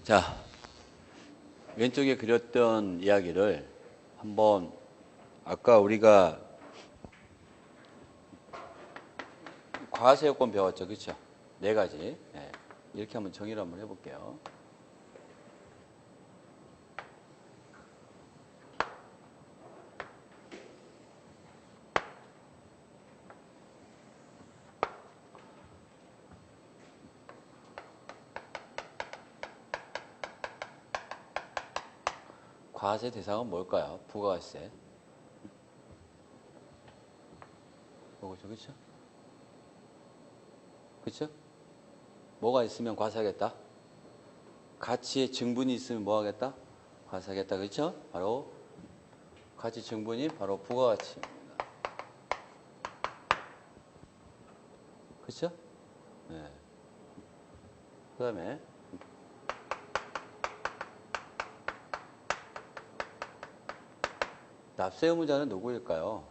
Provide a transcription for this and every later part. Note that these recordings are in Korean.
자, 왼쪽에 그렸던 이야기를 한번 아까 우리가 과세 요건 배웠죠, 그렇죠? 네 가지. 네. 이렇게 한번 정의를 한번 해볼게요. 과세 대상은 뭘까요? 부가세. 뭐죠, 그렇죠? 그렇죠? 뭐가 있으면 과세하겠다? 가치의 증분이 있으면 뭐 하겠다? 과세하겠다, 그렇죠? 바로 가치 증분이 바로 부가가치입니다. 그렇죠? 네. 그 다음에 납세 의무자는 누구일까요?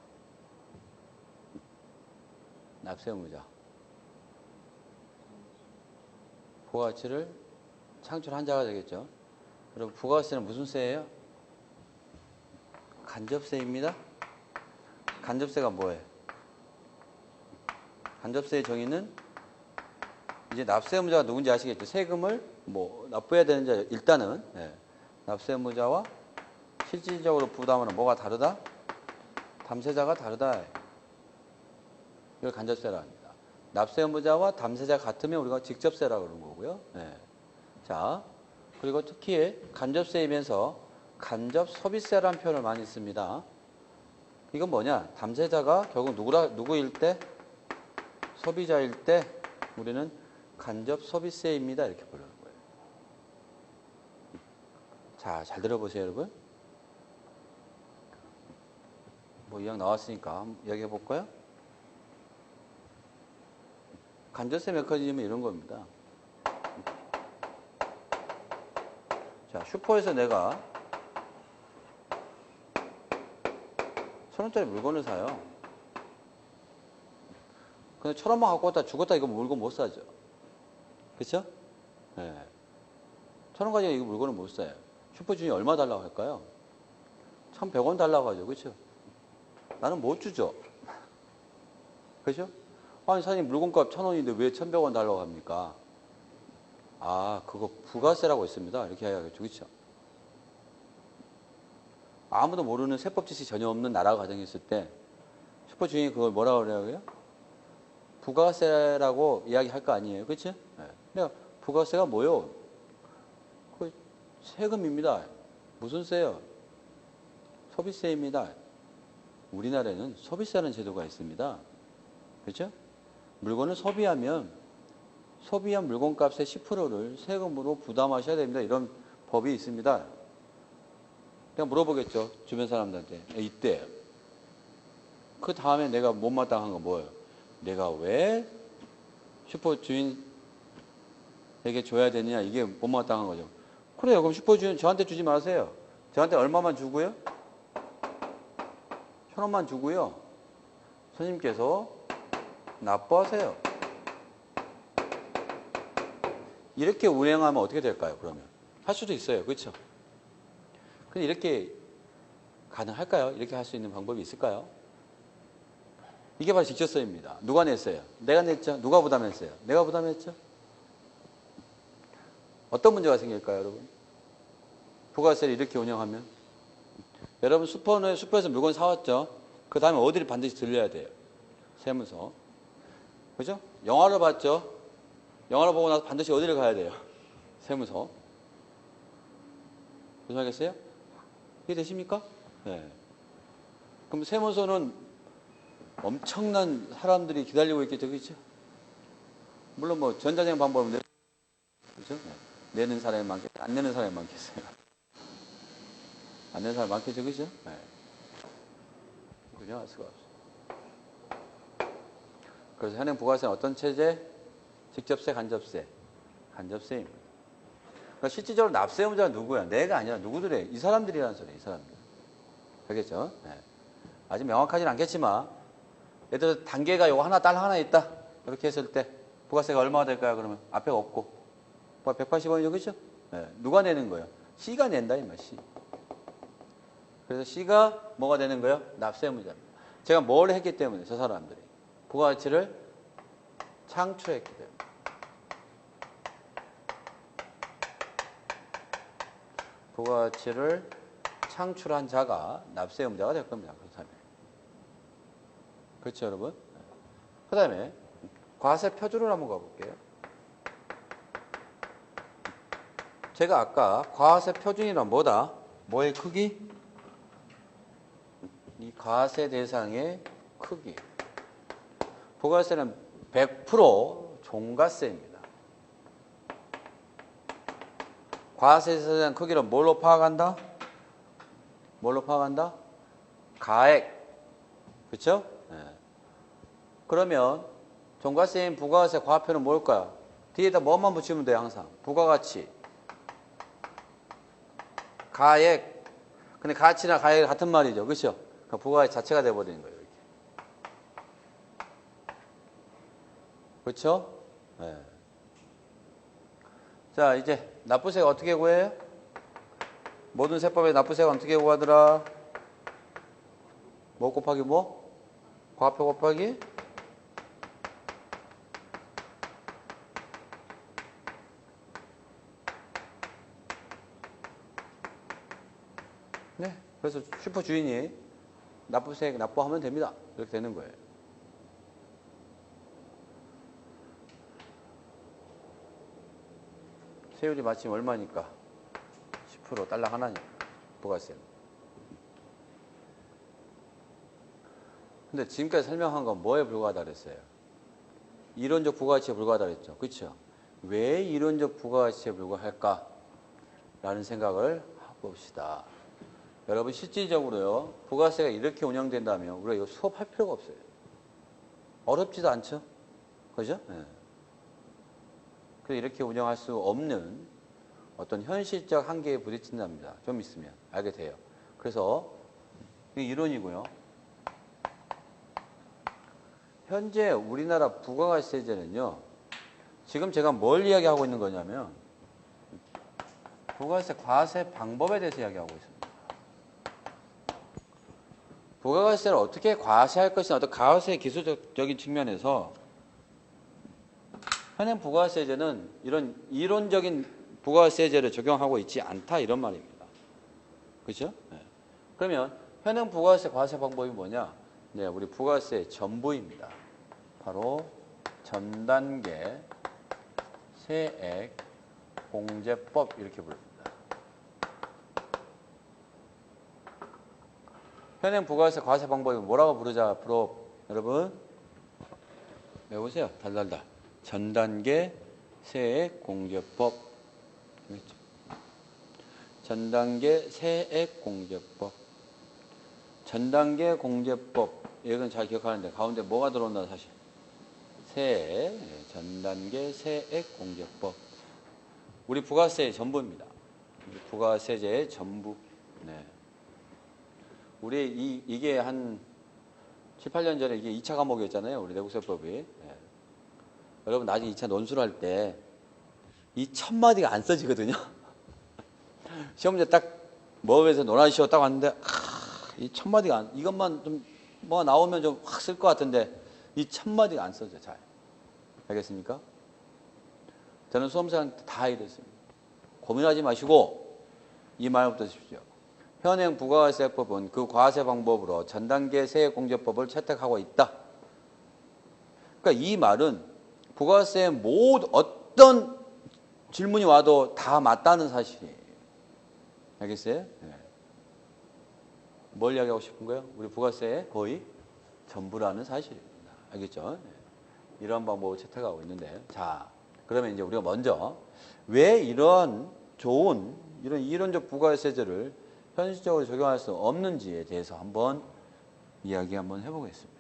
납세 의무자. 부가가치를 창출한 자가 되겠죠. 그럼 부가가치는 무슨 세예요? 간접세입니다. 간접세가 뭐예요? 간접세의 정의는 이제 납세 의무자가 누군지 아시겠죠? 세금을 뭐 납부해야 되는 자 일단은 납세 의무자와 실질적으로 부담하는 뭐가 다르다? 담세자가 다르다. 이걸 간접세라 합니다. 납세 의무자와 담세자 같으면 우리가 직접세라고 그러는 거고요. 자, 그리고 특히 간접세이면서 간접 소비세라는 표현을 많이 씁니다. 이건 뭐냐? 담세자가 결국 누구일 때? 소비자일 때 우리는 간접 소비세입니다. 이렇게 부르는 거예요. 자, 잘 들어보세요, 여러분. 뭐 이왕 나왔으니까 한번 이야기해 볼까요? 간접세 메커니즘은 이런 겁니다. 자, 슈퍼에서 내가 1,000원짜리 물건을 사요. 근데 1,000원만 갖고 왔다 죽었다 이거 물건 못 사죠. 그쵸? 네. 1,000원 가지고 이거 물건을 못 사요. 슈퍼 주인이 얼마 달라고 할까요? 1,100원 달라고 하죠. 그쵸? 나는 못 주죠. 그죠? 아니, 사장님 물건값 1,000원인데 왜 1,100원 달라고 합니까? 아, 그거 부가세라고 있습니다. 이렇게 해야겠죠. 그쵸? 아무도 모르는 세법 지식이 전혀 없는 나라 가정이 있을 때 슈퍼 주인이 그걸 뭐라고 그래요? 부가세라고 이야기할 거 아니에요. 그치? 내가 부가세가 뭐요? 그 세금입니다. 무슨 세요? 소비세입니다. 우리나라에는 소비세라는 제도가 있습니다. 그렇죠? 물건을 소비하면 소비한 물건값의 10%를 세금으로 부담하셔야 됩니다. 이런 법이 있습니다. 그냥 물어보겠죠. 주변 사람들한테. 이때. 그 다음에 내가 못마땅한 건 뭐예요? 내가 왜 슈퍼 주인에게 줘야 되느냐? 이게 못마땅한 거죠. 그래요. 그럼 슈퍼 주인 저한테 주지 마세요. 저한테 얼마만 주고요? 1,000원만 주고요. 손님께서 납부하세요. 이렇게 운행하면 어떻게 될까요? 그러면 할 수도 있어요. 그렇죠? 근데 이렇게 가능할까요? 이렇게 할 수 있는 방법이 있을까요? 이게 바로 직접세입니다. 누가 냈어요? 내가 냈죠. 누가 부담했어요? 내가 부담했죠. 어떤 문제가 생길까요, 여러분? 부가세를 이렇게 운영하면 여러분 슈퍼에서 물건 사왔죠. 그 다음에 어디를 반드시 들려야 돼요? 세무서. 그죠? 영화를 봤죠. 영화를 보고 나서 반드시 어디를 가야 돼요? 세무서. 무슨 말겠어요? 이해되십니까? 네. 그럼 세무서는 엄청난 사람들이 기다리고 있겠죠, 그렇죠? 물론 뭐 전자적인 방법은 그렇죠? 네. 내는 사람이 많겠어요? 안 내는 사람이 많겠어요? 안 내는 사람이 많겠죠, 그렇죠? 네. 그냥 알 수가 없어요. 그래서 현행 부가세는 어떤 체제? 직접세, 간접세. 간접세입니다. 그러니까 실질적으로 납세 의무자가 누구야? 내가 아니라 누구들이에요? 이 사람들이라는 소리예요. 이 사람들. 알겠죠? 네. 아직 명확하진 않겠지만 예를 들어서 단계가 요거 하나, 딸 하나 있다. 이렇게 했을 때 부가세가 얼마가 될까요? 그러면 앞에가 없고 180원이죠. 그렇죠? 예, 누가 내는 거예요? C가 낸다 이 말, C. 그래서 C가 뭐가 되는 거예요? 납세 의무자입니다. 제가 뭘 했기 때문에 저 사람들이 부가가치를 창출했기 때문에. 부가가치를 창출한 자가 납세 의무자가 될 겁니다. 그렇다면. 그렇죠, 여러분? 그 다음에 과세 표준을 한번 가볼게요. 제가 아까 과세 표준이란 뭐다? 뭐의 크기? 이 과세 대상의 크기. 부가세는 100% 종가세입니다. 과세 대상 크기를 뭘로 파악한다? 뭘로 파악한다? 가액. 그렇죠? 네. 그러면 종가세인 부가세 과표는 뭘까요? 뒤에다 뭐만 붙이면 돼요, 항상. 부가가치. 가액. 근데 가치나 가액이 같은 말이죠. 그렇죠? 그러니까 부가가치 자체가 돼버리는 거예요. 이렇게. 그렇죠? 네. 자, 이제 납부세가 어떻게 구해요? 모든 세법에 납부세가 어떻게 구하더라? 뭐 곱하기 뭐? 과표 곱하기? 네. 그래서 슈퍼 주인이 납부세 납부하면 됩니다. 이렇게 되는 거예요. 세율이 마침 얼마니까? 10% 달러 하나니까. 부가세는. 근데 지금까지 설명한 건 뭐에 불과하다 그랬어요? 이론적 부가가치에 불과하다 그랬죠. 그렇죠? 왜 이론적 부가가치에 불과할까? 라는 생각을 해봅시다. 여러분 실질적으로요. 부가세가 이렇게 운영된다면 우리가 이거 수업할 필요가 없어요. 어렵지도 않죠? 그죠? 네. 그래서 이렇게 운영할 수 없는 어떤 현실적 한계에 부딪힌답니다. 좀 있으면 알게 돼요. 그래서 이게 이론이고요. 현재 우리나라 부가가치세제는요. 지금 제가 뭘 이야기하고 있는 거냐면 부가세 과세 방법에 대해서 이야기하고 있습니다. 부가가치세를 어떻게 과세할 것이냐 어떤 과세 기술적인 측면에서 현행 부가세제는 이런 이론적인 부가세제를 적용하고 있지 않다 이런 말입니다. 그렇죠? 네. 그러면 현행 부가세 과세 방법이 뭐냐? 네, 우리 부가세 전부입니다. 바로 전단계 세액 공제법 이렇게 부릅니다. 현행 부가세 과세 방법이 뭐라고 부르자 앞으로 여러분 외우세요. 달달달. 전단계 세액 공제법. 전단계 세액 공제법. 전단계 공제법. 이건 잘 기억하는데 가운데 뭐가 들어온다 사실. 세액. 전단계 세액 공제법. 우리 부가세의 전부입니다. 우리 부가세제의 전부. 네. 우리 이게 한 7, 8년 전에 이게 2차 과목이었잖아요. 우리 내국세법이. 네. 여러분 나중에 2차 논술을 할 때 이 1000마디가 안 써지거든요. 시험 문제 딱 뭐에서 논하시오 딱 왔는데 이 1000마디가 안, 이것만 좀 뭐가 나오면 좀 확 쓸 것 같은데 이 1000마디가 안 써져 잘. 알겠습니까? 저는 수험생한테 다 이랬습니다. 고민하지 마시고 이 말부터 하십시오. 현행 부가세법은 그 과세 방법으로 전단계 세액공제법을 채택하고 있다. 그러니까 이 말은 부가세의 모든 어떤 질문이 와도 다 맞다는 사실이에요. 알겠어요? 네. 뭘 이야기하고 싶은 거예요? 우리 부가세의 거의 전부라는 사실입니다. 알겠죠? 네. 이런 방법을 채택하고 있는데 자 그러면 이제 우리가 먼저 왜 이런 좋은 이런 이론적 부가세제를 현실적으로 적용할 수 없는지에 대해서 한번 이야기 한번 해보겠습니다.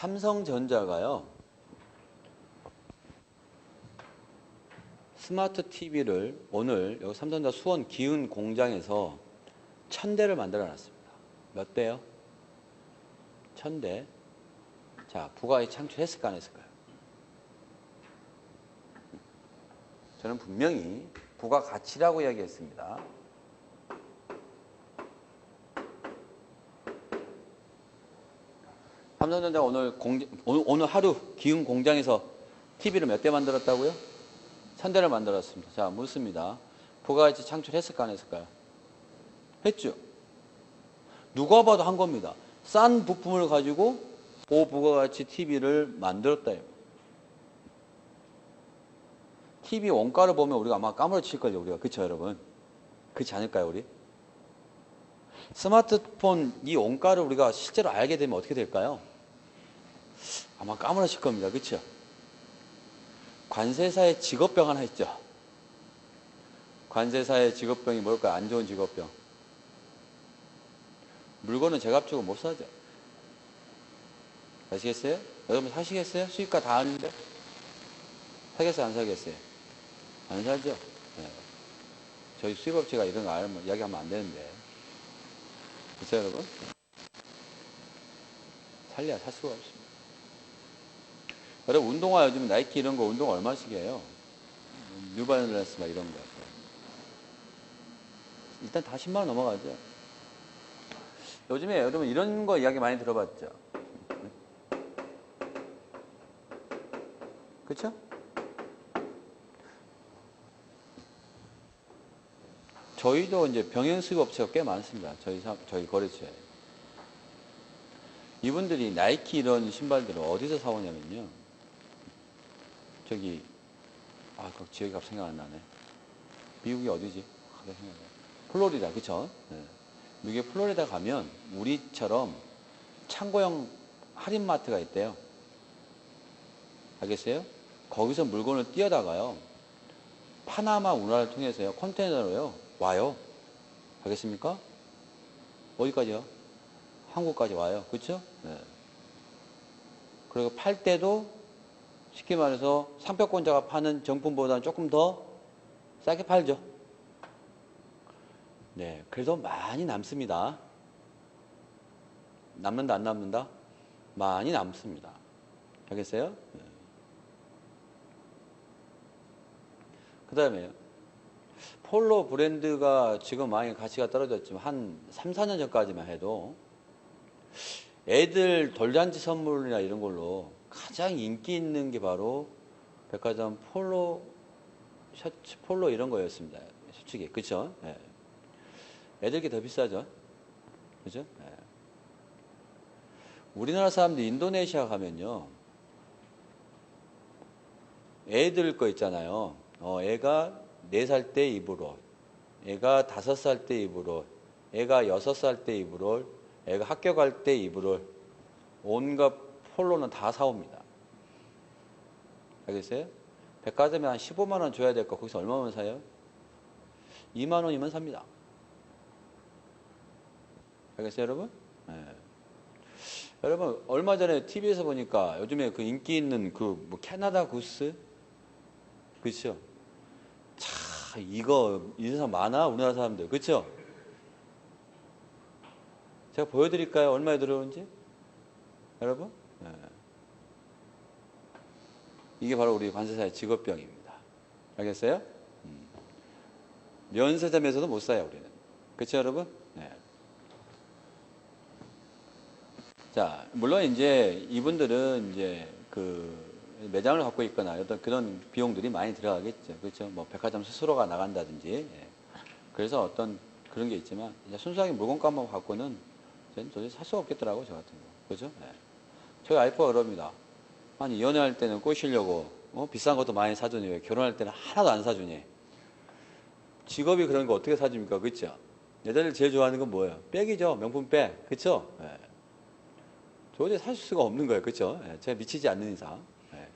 삼성전자가요. 스마트 TV를 오늘 여기 삼성전자 수원 기흥 공장에서 1000대를 만들어 놨습니다. 몇 대요? 1000대. 자, 부가가치 창출했을까 안 했을까요? 저는 분명히 부가가치라고 이야기했습니다. 삼성전자 오늘 하루 기흥 공장에서 TV를 몇 대 만들었다고요? 1000대를 만들었습니다. 자, 묻습니다. 부가가치 창출했을까 안 했을까요? 했죠. 누가 봐도 한 겁니다. 싼 부품을 가지고 고부가가치 TV를 만들었다. TV 원가를 보면 우리가 아마 까무러칠걸요, 우리가. 그쵸, 여러분? 그렇지 않을까요, 우리? 스마트폰 이 원가를 우리가 실제로 알게 되면 어떻게 될까요? 아마 까무러칠 겁니다. 그쵸? 관세사의 직업병 하나 있죠. 관세사의 직업병이 뭘까요? 안 좋은 직업병. 물건은 제값주고 못 사죠. 아시겠어요? 여러분 사시겠어요? 수입가 다 아는데? 사겠어요? 안 사겠어요? 안 사죠? 네. 저희 수입업체가 이런 거 알면 이야기하면 안 되는데. 그렇죠, 여러분? 살려야 살 수가 없습니다. 여러분, 운동화 요즘 나이키 이런 거 운동화 얼마씩 해요? 뉴발란스 막 이런 거. 일단 다 10만 원 넘어가죠. 요즘에 여러분 이런 거 이야기 많이 들어봤죠? 그쵸? 저희도 이제 병행 수입 업체가 꽤 많습니다. 저희 거래처에. 이분들이 나이키 이런 신발들을 어디서 사오냐면요. 저기, 그 지역이 갑자기 생각 안 나네. 미국이 어디지? 갑자기 생각 안 나네. 플로리다, 그쵸? 네. 미국의 플로리다 가면 우리처럼 창고형 할인마트가 있대요. 알겠어요? 거기서 물건을 띄어다가요. 파나마 운하를 통해서요. 컨테이너로요. 와요. 알겠습니까? 어디까지요? 한국까지 와요. 그렇죠? 네. 그리고 팔 때도 쉽게 말해서 상표권자가 파는 정품보다는 조금 더 싸게 팔죠. 네. 그래도 많이 남습니다. 남는다 안 남는다? 많이 남습니다. 알겠어요? 네. 그 다음에 폴로 브랜드가 지금 많이 가치가 떨어졌지만 한 3, 4년 전까지만 해도 애들 돌잔치 선물이나 이런 걸로 가장 인기 있는 게 바로 백화점 폴로 셔츠, 폴로 이런 거였습니다. 솔직히. 그쵸? 네. 애들 게 더 비싸죠? 그죠? 네. 우리나라 사람들이 인도네시아 가면요. 애들 거 있잖아요. 애가 4살 때 입을 옷, 애가 5살 때 입을 옷, 애가 6살 때 입을 옷, 애가 학교 갈 때 입을 옷, 온갖 폴로는 다 사옵니다. 알겠어요? 백화점에 한 15만 원 줘야 될 거 거기서 얼마면 사요? 2만 원이면 삽니다. 알겠어요, 여러분? 네. 여러분, 얼마 전에 TV에서 보니까 요즘에 그 인기 있는 그 뭐 캐나다 구스? 그쵸? 참, 이거, 이 세상 많아? 우리나라 사람들. 그쵸? 제가 보여드릴까요? 얼마에 들어오는지? 여러분? 네. 이게 바로 우리 관세사의 직업병입니다. 알겠어요? 면세점에서도 못 사요, 우리는. 그쵸, 여러분? 네. 자, 물론 이제 이분들은 이제 그 매장을 갖고 있거나 어떤 그런 비용들이 많이 들어가겠죠. 그렇죠? 뭐 백화점 스스로가 나간다든지. 예. 그래서 어떤 그런 게 있지만 이제 순수하게 물건값만 갖고는 저는 도저히 살 수가 없겠더라고요. 저 같은 거. 그죠? 예. 저희 와이프가 그럽니다. 아니, 연애할 때는 꼬시려고 비싼 것도 많이 사주니 왜 결혼할 때는 하나도 안 사주니? 직업이 그런 거 어떻게 사줍니까? 그렇죠? 여자들 제일 좋아하는 건 뭐예요? 백이죠. 명품 백. 그렇죠? 예. 도저히 살 수가 없는 거예요. 그렇죠? 예. 제가 미치지 않는 이상. 예.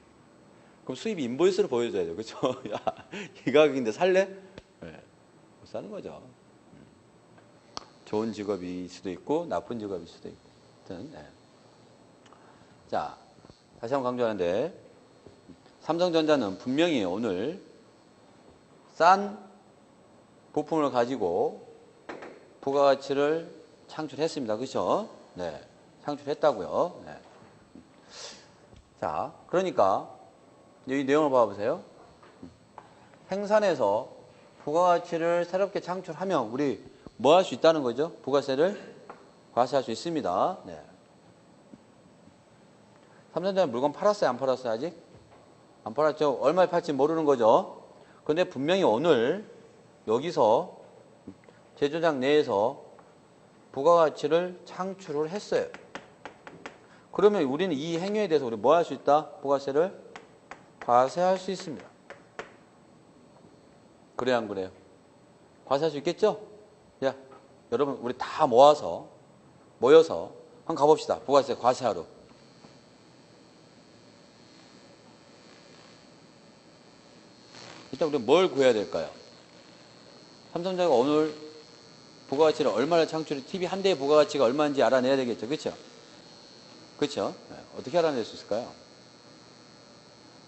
그럼 수입 인보이스를 보여줘야죠. 그렇죠? 야, 이 가격인데 살래? 예. 못 사는 거죠. 좋은 직업일 수도 있고 나쁜 직업일 수도 있고. 하여튼, 예. 자, 다시 한번 강조하는데 삼성전자는 분명히 오늘 싼 부품을 가지고 부가가치를 창출했습니다. 그렇죠? 네. 창출했다고요. 네. 자, 그러니까 이 내용을 봐보세요. 생산에서 부가가치를 새롭게 창출하면 우리 뭐 할 수 있다는 거죠? 부가세를 과세할 수 있습니다. 네. 삼성전자 물건 팔았어요? 안 팔았어요? 아직? 안 팔았죠? 얼마에 팔지 모르는 거죠? 그런데 분명히 오늘 여기서 제조장 내에서 부가가치를 창출을 했어요. 그러면 우리는 이 행위에 대해서 우리 뭐 할 수 있다? 부가세를 과세할 수 있습니다. 그래요, 안 그래요? 과세할 수 있겠죠? 야, 여러분 우리 다 모여서 한번 가봅시다. 부가세 과세하러. 일단 우리 뭘 구해야 될까요? 삼성전자가 오늘 부가가치를 얼마나 창출해, TV 한 대의 부가가치가 얼마인지 알아내야 되겠죠. 그렇죠? 그렇죠? 네. 어떻게 알아낼 수 있을까요?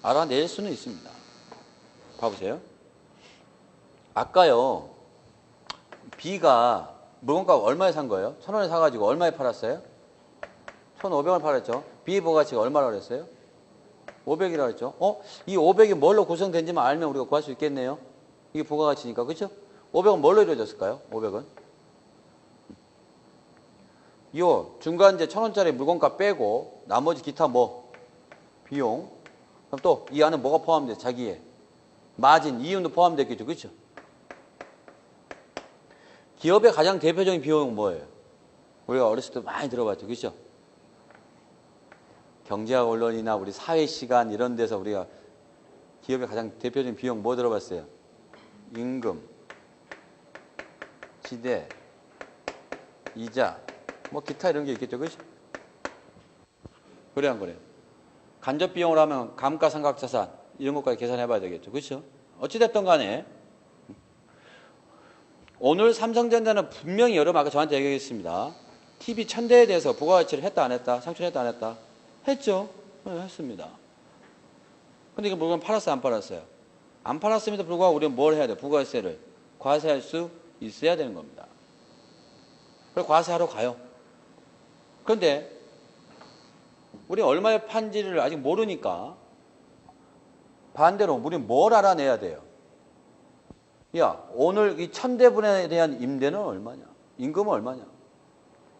알아낼 수는 있습니다. 봐보세요. 아까요, B가 물건값 얼마에 산 거예요? 1,000원에 사가지고 얼마에 팔았어요? 1,500원 팔았죠. B 부가가치가 얼마라고 그랬어요? 500이라고 했죠. 이 500이 뭘로 구성된지만 알면 우리가 구할 수 있겠네요. 이게 부가가치니까. 그렇죠? 500은 뭘로 이루어졌을까요? 500은? 이 중간재 1,000원짜리 물건값 빼고 나머지 기타 뭐? 비용. 그럼 또 이 안에 뭐가 포함돼? 자기의 마진, 이윤도 포함됐겠죠. 그렇죠? 기업의 가장 대표적인 비용은 뭐예요? 우리가 어렸을 때 많이 들어봤죠. 그렇죠? 경제학 언론이나 우리 사회시간 이런 데서 우리가 기업의 가장 대표적인 비용 뭐 들어봤어요? 임금, 지대, 이자, 뭐 기타 이런 게 있겠죠. 그렇죠? 그래 안 그래요? 간접 비용으로 하면 감가상각자산 이런 것까지 계산해 봐야 되겠죠. 그렇죠? 어찌됐든 간에 오늘 삼성전자는 분명히 여러분 아까 저한테 얘기했습니다. TV 1000대에 대해서 부가가치를 했다 안 했다? 창출했다 안 했다? 했죠. 네, 했습니다. 근데 이거 물건 팔았어요 안 팔았어요? 안 팔았음에도 불구하고 우리는 뭘 해야 돼요? 부가세를 과세할 수 있어야 되는 겁니다. 그래서 과세하러 가요. 그런데 우리 얼마에 판지를 아직 모르니까 반대로 우리는 뭘 알아내야 돼요? 야, 오늘 이 1000대분에 대한 임대는 얼마냐? 임금은 얼마냐?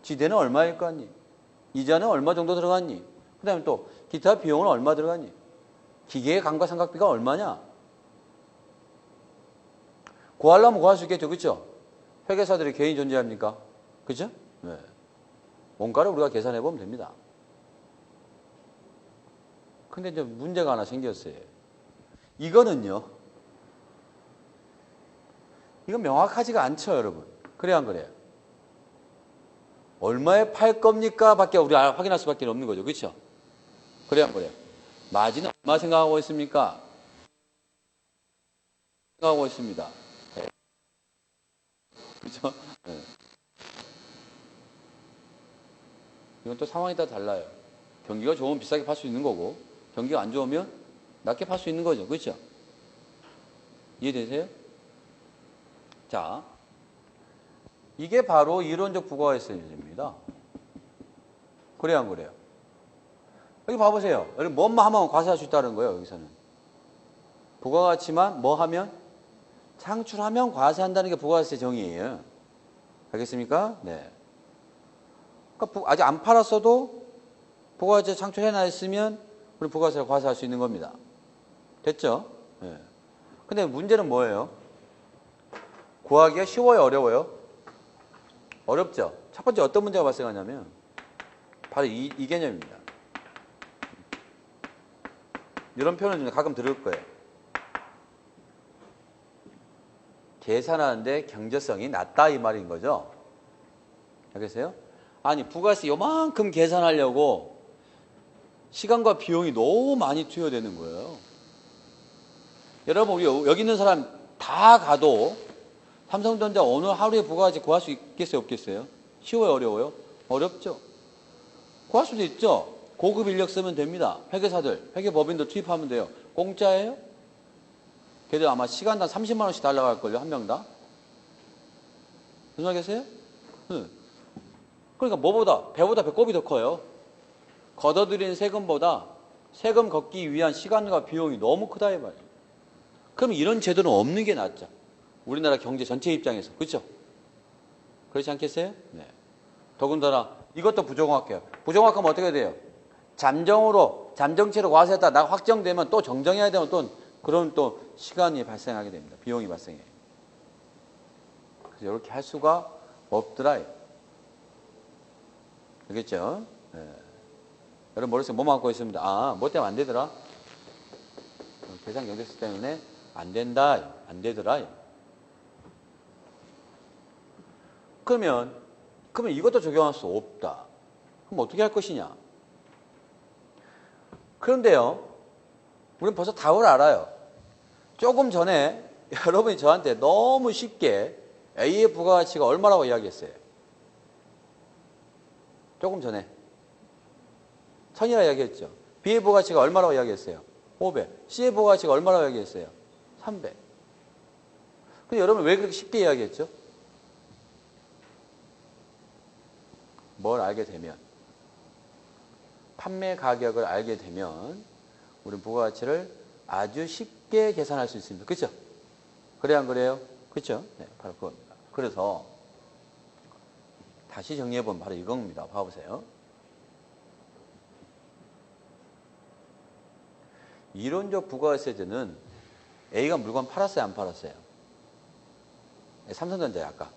지대는 얼마일 거 아니? 이자는 얼마 정도 들어갔니? 그 다음에 또 기타 비용은 얼마 들어갔니? 기계의 감가상각비가 얼마냐? 구하려면 구할 수 있겠죠. 그렇죠? 회계사들이 개인이 존재합니까? 그렇죠? 네. 원가를 우리가 계산해 보면 됩니다. 근데 이제 문제가 하나 생겼어요. 이거는요. 이건 명확하지가 않죠, 여러분. 그래야 안 그래요? 얼마에 팔 겁니까? 밖에 우리 확인할 수밖에 없는 거죠. 그렇죠? 그래야 안 그래요? 마진은 얼마 생각하고 있습니까? 생각하고 있습니다. 네. 그렇죠? 네. 이건 또 상황에 따라 달라요. 경기가 좋으면 비싸게 팔 수 있는 거고 경기가 안 좋으면 낮게 팔 수 있는 거죠. 그렇죠? 이해되세요? 자, 이게 바로 이론적 부가가치입니다. 그래야 안 그래요? 여기 봐보세요. 여기 뭐만 하면 과세할 수 있다는 거예요. 여기서는. 부가가치만 뭐 하면? 창출하면 과세한다는 게 부가가치 정의예요. 알겠습니까? 네. 그러니까 아직 안 팔았어도 부가가치 창출해놨으면 우리 부가세를 과세할 수 있는 겁니다. 됐죠? 네. 근데 문제는 뭐예요? 구하기가 쉬워요? 어려워요? 어렵죠? 첫 번째 어떤 문제가 발생하냐면 바로 이 개념입니다. 이런 표현을 가끔 들을 거예요. 계산하는데 경제성이 낮다 이 말인 거죠. 알겠어요? 아니 부가세 요만큼 계산하려고 시간과 비용이 너무 많이 투여되는 거예요. 여러분 우리 여기 있는 사람 다 가도 삼성전자 오늘 하루에 부가가치 구할 수 있겠어요? 없겠어요? 쉬워요? 어려워요? 어렵죠? 구할 수도 있죠? 고급 인력 쓰면 됩니다. 회계사들, 회계법인도 투입하면 돼요. 공짜예요? 걔들 아마 시간당 30만 원씩 달라갈걸요? 한 명당? 무슨 말겠어요? 응. 그러니까 뭐보다? 배보다 배꼽이 더 커요. 걷어들이는 세금보다 세금 걷기 위한 시간과 비용이 너무 크다 이 말이에요. 그럼 이런 제도는 없는 게 낫죠. 우리나라 경제 전체 입장에서. 그렇죠? 그렇지 않겠어요? 네. 더군다나 이것도 부정확해요. 부정확하면 어떻게 돼요? 잠정체로 과세했다 나 확정되면 또 정정해야 되면 또 그런 또 시간이 발생하게 됩니다. 비용이 발생해요. 그래서 이렇게 할 수가 없더라. 알겠죠? 네. 여러분 머릿속에 뭐 막고 있습니다. 아, 뭐 때문에 안 되더라? 계산경제수 때문에 안 된다. 안 되더라. 그러면 이것도 적용할 수 없다. 그럼 어떻게 할 것이냐? 그런데요, 우리는 벌써 답을 알아요. 조금 전에 여러분이 저한테 너무 쉽게 A의 부가가치가 얼마라고 이야기했어요. 조금 전에. 1000이라고 이야기했죠. B의 부가가치가 얼마라고 이야기했어요. 500. C의 부가가치가 얼마라고 이야기했어요. 300. 근데 여러분 왜 그렇게 쉽게 이야기했죠? 뭘 알게 되면, 판매 가격을 알게 되면 우리 부가가치를 아주 쉽게 계산할 수 있습니다. 그렇죠? 그래야 안 그래요? 그렇죠? 네, 바로 그겁니다. 그래서 다시 정리해보면 바로 이겁니다. 봐보세요. 이론적 부가가치세제는 A가 물건 팔았어요? 안 팔았어요? 삼성전자에 아까.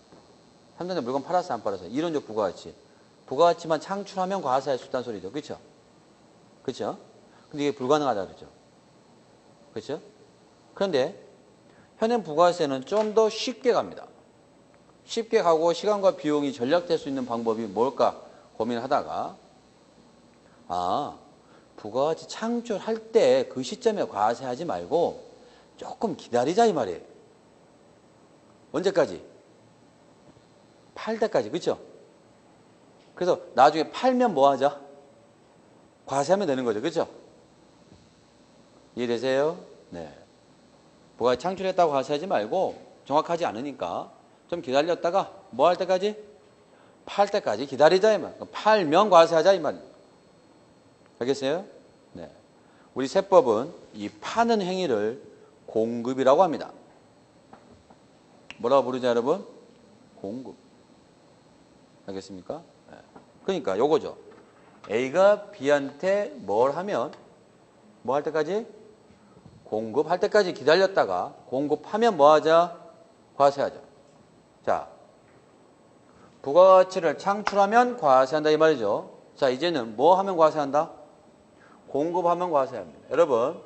삼성전자 물건 팔았어요? 안 팔았어요? 이론적 부가가치. 부가가치만 창출하면 과세할 수 있다는 소리죠. 그렇죠? 그렇죠? 근데 이게 불가능하다 그러죠. 그렇죠? 그런데 현행 부가세는 좀 더 쉽게 갑니다. 쉽게 가고 시간과 비용이 절약될 수 있는 방법이 뭘까 고민하다가 부가가치 창출할 때 그 시점에 과세하지 말고 조금 기다리자 이 말이에요. 언제까지? 팔 때까지. 그렇죠? 그래서 나중에 팔면 뭐 하자? 과세하면 되는 거죠. 그렇죠? 이해되세요? 네. 부가가치 창출했다고 과세하지 말고 정확하지 않으니까 좀 기다렸다가 뭐 할 때까지? 팔 때까지 기다리자 이 말. 팔면 과세하자 이 말. 알겠어요? 네. 우리 세법은 이 파는 행위를 공급이라고 합니다. 뭐라고 부르죠, 여러분? 공급. 알겠습니까? 네. 그러니까 요거죠. A가 B한테 뭘 하면 뭐 할 때까지? 공급할 때까지 기다렸다가 공급하면 뭐 하자? 과세하자. 자, 부가가치를 창출하면 과세한다 이 말이죠. 자, 이제는 뭐 하면 과세한다? 공급하면 과세합니다. 여러분,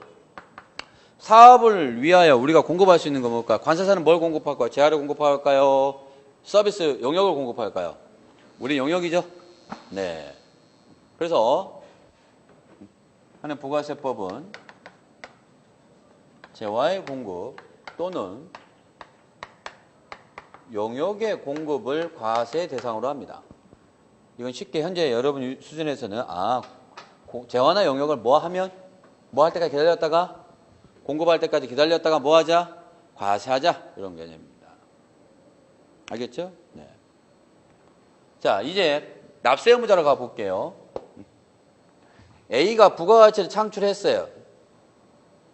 사업을 위하여 우리가 공급할 수 있는 거 뭘까? 관세사는 뭘 공급할까요? 재화를 공급할까요? 서비스 용역을 공급할까요? 우리 용역이죠? 네. 그래서 현행 부가세법은 재화의 공급 또는 용역의 공급을 과세 대상으로 합니다. 이건 쉽게 현재 여러분 수준에서는 재화나 용역을 뭐 하면 뭐 할 때까지 기다렸다가 공급할 때까지 기다렸다가 뭐 하자? 과세하자. 이런 개념입니다. 알겠죠? 네. 자, 이제 납세 의무자로 가볼게요. A가 부가가치를 창출했어요.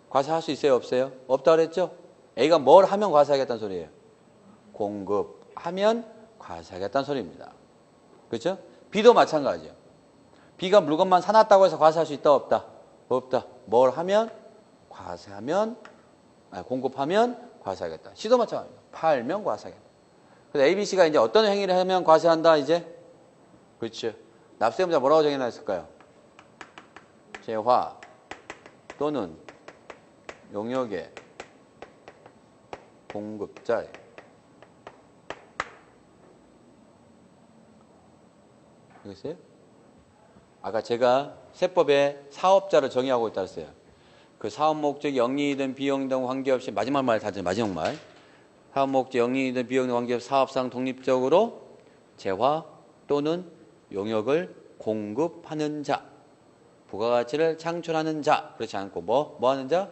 과세할 수 있어요? 없어요? 없다 그랬죠? A가 뭘 하면 과세하겠다는 소리예요? 공급하면 과세하겠다는 소리입니다. 그렇죠? B도 마찬가지예요. B가 물건만 사놨다고 해서 과세할 수 있다 없다? 없다. 뭘 하면? 과세하면 공급하면 과세하겠다. C도 마찬가지입니다. 팔면 과세하겠다. 그래서 A, B, C가 이제 어떤 행위를 하면 과세한다 이제? 그렇죠. 납세 의무자 뭐라고 정해놨을까요? 재화 또는 용역의 공급자. 알겠어요? 아까 제가 세법에 사업자를 정의하고 있다 했어요. 그 사업 목적이 영리이든 비영리든 관계없이 마지막 말 다들 마지막 말. 사업 목적 영리이든 비영리든 관계없이 사업상 독립적으로 재화 또는 용역을 공급하는 자. 부가가치를 창출하는 자. 그렇지 않고 뭐 하는 자?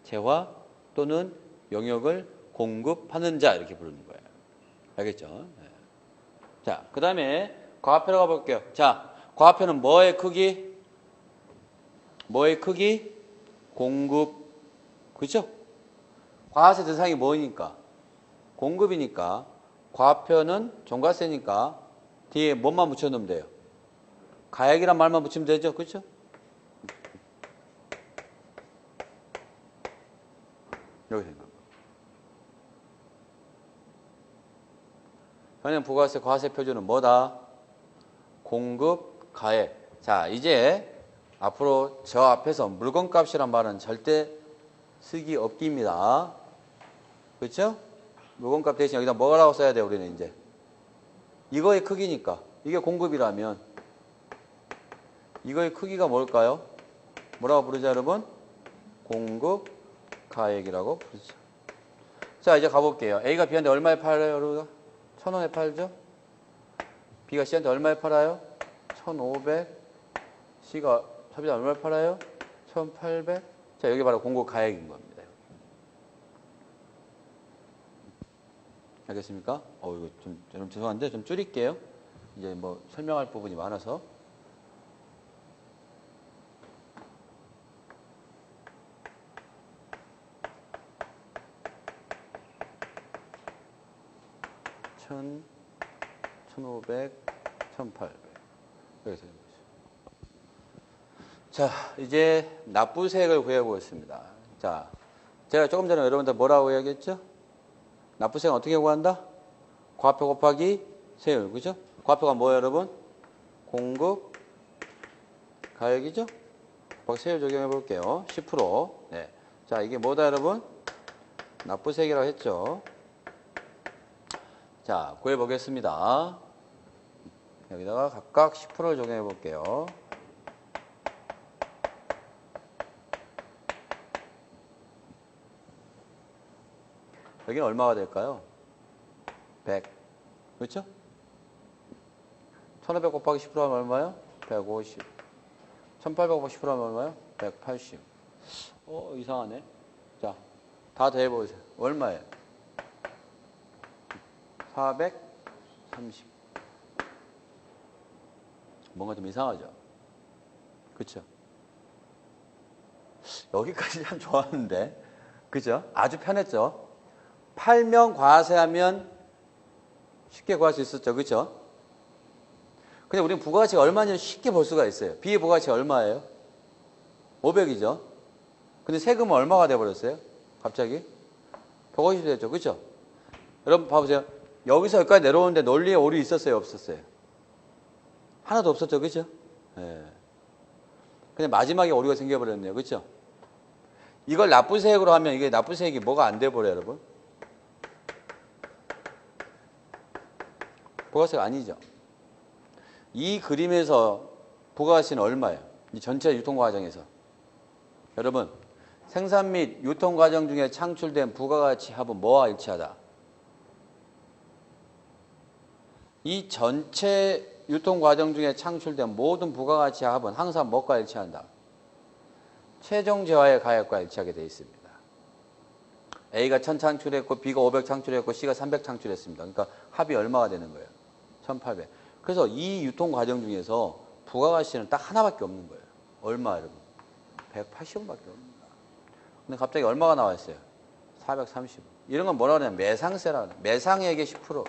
재화 또는 용역을 공급하는 자 이렇게 부르는 거예요. 알겠죠? 네. 자, 그 다음에 과화표로 가볼게요. 자, 과화표는 뭐의 크기? 뭐의 크기? 공급. 그죠? 과세 대상이 뭐니까? 공급이니까. 과표는 종가세니까 뒤에 뭐만 붙여놓으면 돼요? 가액이란 말만 붙이면 되죠. 그렇죠? 여기 생각. 현행 부가세 과세 표준은 뭐다? 공급 가액. 자, 이제 앞으로 저 앞에서 물건값이란 말은 절대 쓰기 없기입니다. 그렇죠? 물건값 대신 여기다 뭐라고 써야 돼요, 우리는 이제. 이거의 크기니까. 이게 공급이라면 이거의 크기가 뭘까요? 뭐라고 부르죠, 여러분? 공급 가액이라고 부르죠. 자, 이제 가볼게요. A가 B한테 얼마에 팔아요, 여러분? 1,000원에 팔죠? B가 C한테 얼마에 팔아요? 1,500. C가 소비자 얼마에 팔아요? 1,800. 자, 여기 바로 공급 가액인 겁니다. 알겠습니까? 이거 좀 죄송한데 좀 줄일게요. 이제 뭐 설명할 부분이 많아서. 천, 1,500, 1,800. 여기서 자, 이제 납부세액을 구해보겠습니다. 자, 제가 조금 전에 여러분들 뭐라고 이야기했죠? 납부세액은 어떻게 구한다? 과표 곱하기 세율, 그죠? 과표가 뭐예요, 여러분? 공급 가액이죠? 곱하기 세율 적용해 볼게요. 10%. 네. 자, 이게 뭐다, 여러분? 납부세액이라고 했죠. 자, 구해 보겠습니다. 여기다가 각각 10%를 적용해 볼게요. 여기는 얼마가 될까요? 100. 그렇죠? 1,500 곱하기 10% 하면 얼마요? 150. 1,800 곱하기 10% 하면 얼마요? 180. 이상하네. 자, 다 더해보세요. 얼마예요? 430. 뭔가 좀 이상하죠? 그쵸? 여기까지 참 좋았는데. 그죠? 아주 편했죠? 팔면 과세하면 쉽게 구할 수 있었죠. 그렇죠? 근데 우리는 부가가치가 얼마인지 쉽게 볼 수가 있어요. B의 부가가치가 얼마예요? 500이죠. 근데 세금은 얼마가 돼버렸어요? 갑자기? 150이 됐죠. 그렇죠? 여러분 봐보세요. 여기서 여기까지 내려오는데 논리에 오류 있었어요? 없었어요? 하나도 없었죠. 그렇죠? 예. 근데 마지막에 오류가 생겨버렸네요. 그렇죠? 이걸 납부세액으로 하면 이게 납부세액이 뭐가 안 돼버려요, 여러분? 부가세가 아니죠. 이 그림에서 부가가치는 얼마예요? 이 전체 유통과정에서. 여러분, 생산 및 유통과정 중에 창출된 부가가치 합은 뭐와 일치하다? 이 전체 유통과정 중에 창출된 모든 부가가치 합은 항상 뭐과 일치한다? 최종 재화의 가액과 일치하게 되어 있습니다. A가 1,000 창출했고 B가 500 창출했고 C가 300 창출했습니다. 그러니까 합이 얼마가 되는 거예요? 1,800. 그래서 이 유통 과정 중에서 부가가치는 딱 하나밖에 없는 거예요. 얼마, 여러분? 180원밖에 없습니다. 근데 갑자기 얼마가 나와 있어요? 430원. 이런 건 뭐라 그러냐면 매상세라 그래요. 매상액의 10%.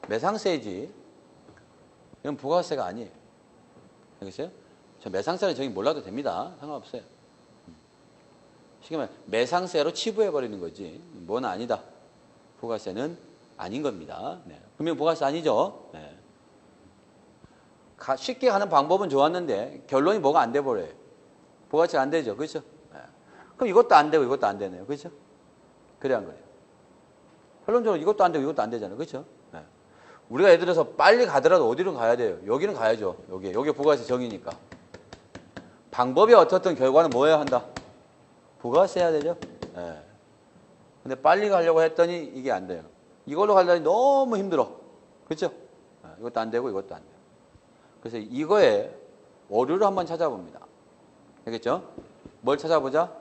매상세지. 이건 부가세가 아니에요. 알겠어요? 저 매상세는 저기 몰라도 됩니다. 상관없어요. 쉽게 말하면 매상세로 치부해버리는 거지. 뭔 아니다. 부가세는 아닌 겁니다. 네. 분명 부가세 아니죠? 네. 쉽게 가는 방법은 좋았는데 결론이 뭐가 안 돼버려요. 부가세가 안 되죠. 그렇죠? 네. 그럼 이것도 안 되고 이것도 안 되네요. 그렇죠? 그래야 한 거예요. 결론적으로 이것도 안 되고 이것도 안 되잖아요. 그렇죠? 네. 우리가 예를 들어서 빨리 가더라도 어디로 가야 돼요? 여기는 가야죠. 여기 부가세 정의니까. 방법이 어떻든 결과는 뭐 해야 한다? 부가세 해야 되죠? 네. 근데 빨리 가려고 했더니 이게 안 돼요. 이걸로 가려니 너무 힘들어. 그렇죠? 네. 이것도 안 되고 이것도 안 돼요. 그래서 이거에 오류를 한번 찾아봅니다. 알겠죠? 뭘 찾아보자?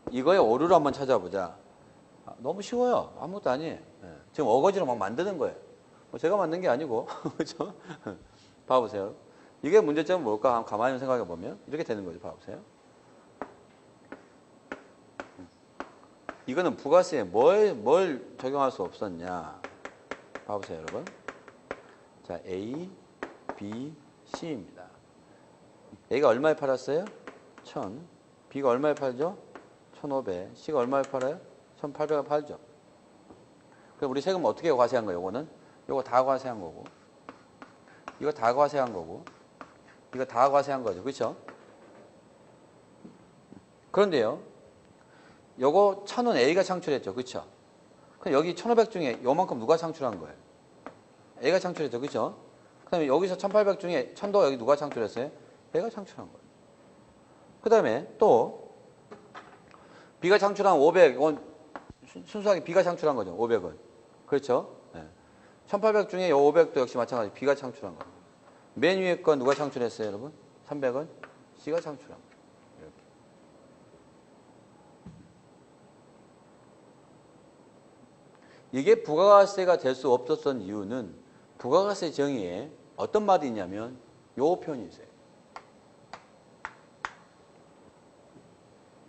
이거에 오류를 한번 찾아보자. 너무 쉬워요. 아무것도 아니에요. 네. 지금 어거지로 막 만드는 거예요. 뭐 제가 만든 게 아니고. 그렇죠? 봐보세요. 이게 문제점은 뭘까? 한번 가만히 생각해 보면 이렇게 되는 거죠. 봐보세요. 이거는 부가세에 뭘 적용할 수 없었냐? 봐보세요, 여러분. 자, A, B, C입니다. A가 얼마에 팔았어요? 1000. B가 얼마에 팔죠? 1500. C가 얼마에 팔아요? 1800에 팔죠. 그럼 우리 세금 어떻게 과세한 거예요? 요거는? 요거 다 과세한 거고. 이거 다 과세한 거고. 이거 다 과세한 거죠. 그렇죠? 그런데요. 요거 1000은 A가 창출했죠. 그렇죠? 그럼 여기 1500 중에 요만큼 누가 창출한 거예요? A가 창출했죠. 그렇죠? 그다음에 여기서 1800 중에 1000도 여기 누가 창출했어요? A가 창출한 거예요. 그다음에 또 B가 창출한 500, 이건 순수하게 B가 창출한 거죠. 500은. 그렇죠? 네. 1800 중에 요 500도 역시 마찬가지 B가 창출한 거예요. 맨 위에 건 누가 창출했어요, 여러분? 300은 C가 창출한 거예요. 이렇게. 이게 부가가세가 될 수 없었던 이유는 부가가세 정의에 어떤 말이 있냐면 요 표현이 있어요.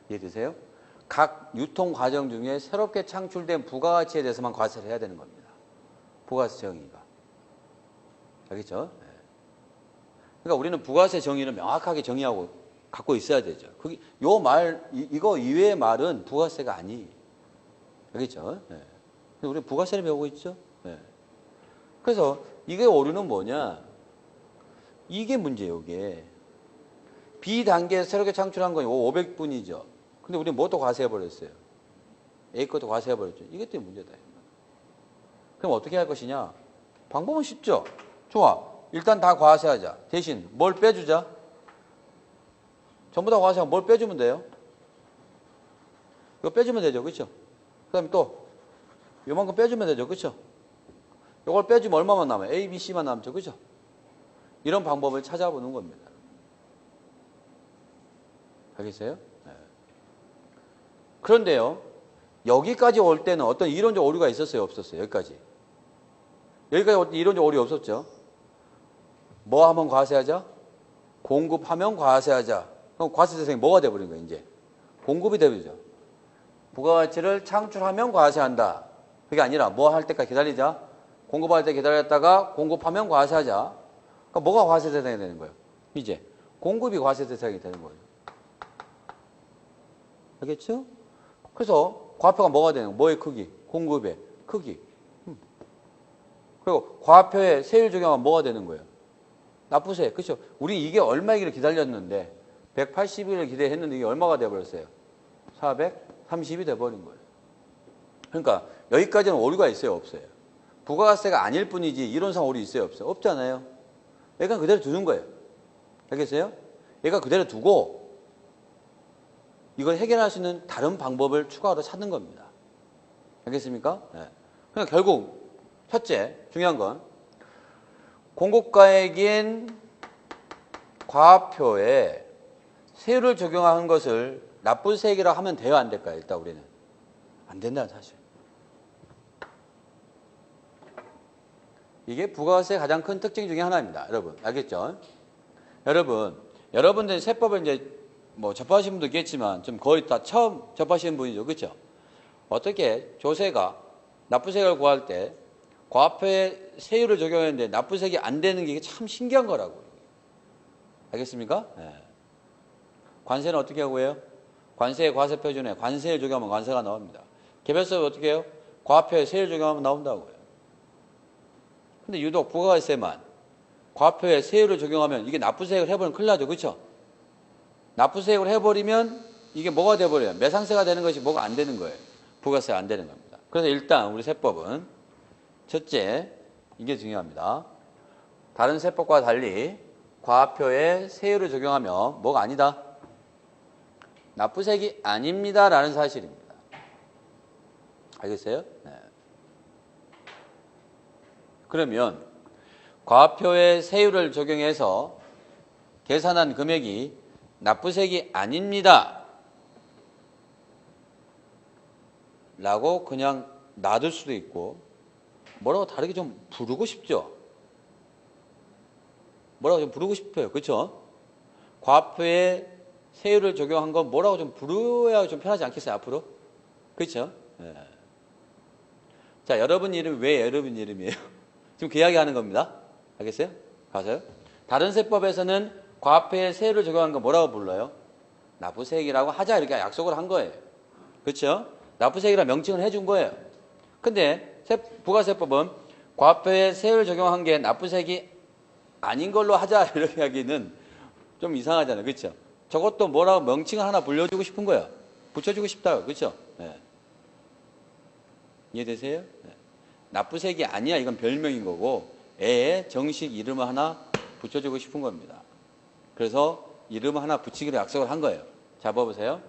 이해되세요? 각 유통 과정 중에 새롭게 창출된 부가가치에 대해서만 과세를 해야 되는 겁니다. 부가세 정의가. 알겠죠? 네. 그러니까 우리는 부가세 정의를 명확하게 정의하고 갖고 있어야 되죠. 그게 요 말, 이거 이외의 말은 부가세가 아니에요. 알겠죠? 네. 우리 부가세를 배우고 있죠? 네. 그래서 이게 오류는 뭐냐? 이게 문제예요, 이게. B 단계에서 새롭게 창출한 건 500분이죠. 근데 우리는 뭐 또 과세해버렸어요? A 것도 과세해버렸죠. 이게 또 문제다. 그럼 어떻게 할 것이냐? 방법은 쉽죠? 좋아. 일단 다 과세하자. 대신 뭘 빼주자? 전부 다 과세하고 뭘 빼주면 돼요? 이거 빼주면 되죠. 그렇죠? 그 다음에 또 요만큼 빼주면 되죠. 그렇죠? 이걸 빼주면 얼마만 남아요? A, B, C만 남죠. 그렇죠? 이런 방법을 찾아보는 겁니다. 알겠어요? 네. 그런데요. 여기까지 올 때는 어떤 이론적 오류가 있었어요? 없었어요? 여기까지 올 때 이론적 오류 없었죠? 뭐 하면 과세하자? 공급하면 과세하자. 그럼 과세 대상이 뭐가 돼버린 거예요? 이제 공급이 돼버리죠. 부가가치를 창출하면 과세한다. 그게 아니라 뭐 할 때까지 기다리자. 공급할 때 기다렸다가 공급하면 과세하자. 그러니까 뭐가 과세 대상이 되는 거예요? 이제 공급이 과세 대상이 되는 거예요. 알겠죠? 그래서 과표가 뭐가 되는 거예요? 뭐의 크기? 공급의 크기. 그리고 과표에 세율 적용하면 뭐가 되는 거예요? 납부세. 그렇죠? 우리 이게 얼마이기를 기다렸는데 180일을 기대했는데 이게 얼마가 돼버렸어요? 430이 돼버린 거예요. 그러니까 여기까지는 오류가 있어요? 없어요? 부가가세가 아닐 뿐이지 이론상 오류 있어요? 없어요? 없잖아요. 얘가 그대로 두는 거예요. 알겠어요? 얘가 그대로 두고 이걸 해결할 수 있는 다른 방법을 추가로 찾는 겁니다. 알겠습니까? 네. 그러니까 결국 첫째 중요한 건 공급가액인 과표에 세율을 적용하는 것을 납부세액이라고 하면 돼요? 안 될까요? 일단 우리는 안 된다는 사실. 이게 부가세의 가장 큰 특징 중에 하나입니다. 여러분 알겠죠? 여러분들 세법을 이제 뭐 접하신 분도 있겠지만 좀 거의 다 처음 접하시는 분이죠. 그렇죠? 어떻게 조세가 납부세액을 구할 때 과표에 세율을 적용했는데 납부세액이 안 되는 게 참 신기한 거라고요. 알겠습니까? 네. 관세는 어떻게 하고 해요? 관세의 과세표준에 관세를 적용하면 관세가 나옵니다. 개별세는 어떻게 해요? 과표에 세율 적용하면 나온다고요. 근데 유독 부가세만 과표에 세율을 적용하면 이게 납부세액을 해버리면 큰일 나죠. 그렇죠? 납부세액을 해버리면 이게 뭐가 돼버려요? 매상세가 되는 것이 뭐가 안 되는 거예요. 부가세가 안 되는 겁니다. 그래서 일단 우리 세법은 첫째, 이게 중요합니다. 다른 세법과 달리 과표에 세율을 적용하면 뭐가 아니다? 납부세액이 아닙니다. 라는 사실입니다. 알겠어요? 네. 그러면 과표에 세율을 적용해서 계산한 금액이 납부세액이 아닙니다. 라고 그냥 놔둘 수도 있고 뭐라고 다르게 좀 부르고 싶죠. 뭐라고 좀 부르고 싶어요. 그렇죠? 과표에 세율을 적용한 건 뭐라고 좀 부르야 좀 편하지 않겠어요, 앞으로? 그렇죠? 예. 자, 여러분 이름이 왜 여러분 이름이에요? 지금 그 이야기 하는 겁니다. 알겠어요? 가서요. 다른 세법에서는 과표에 세율을 적용한 건 뭐라고 불러요? 납부세액이라고 하자 이렇게 약속을 한 거예요. 그렇죠? 납부세액이라 명칭을 해준 거예요. 근데 부가세법은 과표에 세율을 적용한 게 납부세액이 아닌 걸로 하자 이렇게 하기는 좀 이상하잖아요. 그렇죠? 저것도 뭐라고 명칭을 하나 불려주고 싶은 거야. 붙여주고 싶다. 그렇죠? 네. 이해되세요? 네. 납부세액이 아니야. 이건 별명인 거고 애에 정식 이름을 하나 붙여주고 싶은 겁니다. 그래서 이름 하나 붙이기로 약속을 한 거예요. 자, 봐보세요.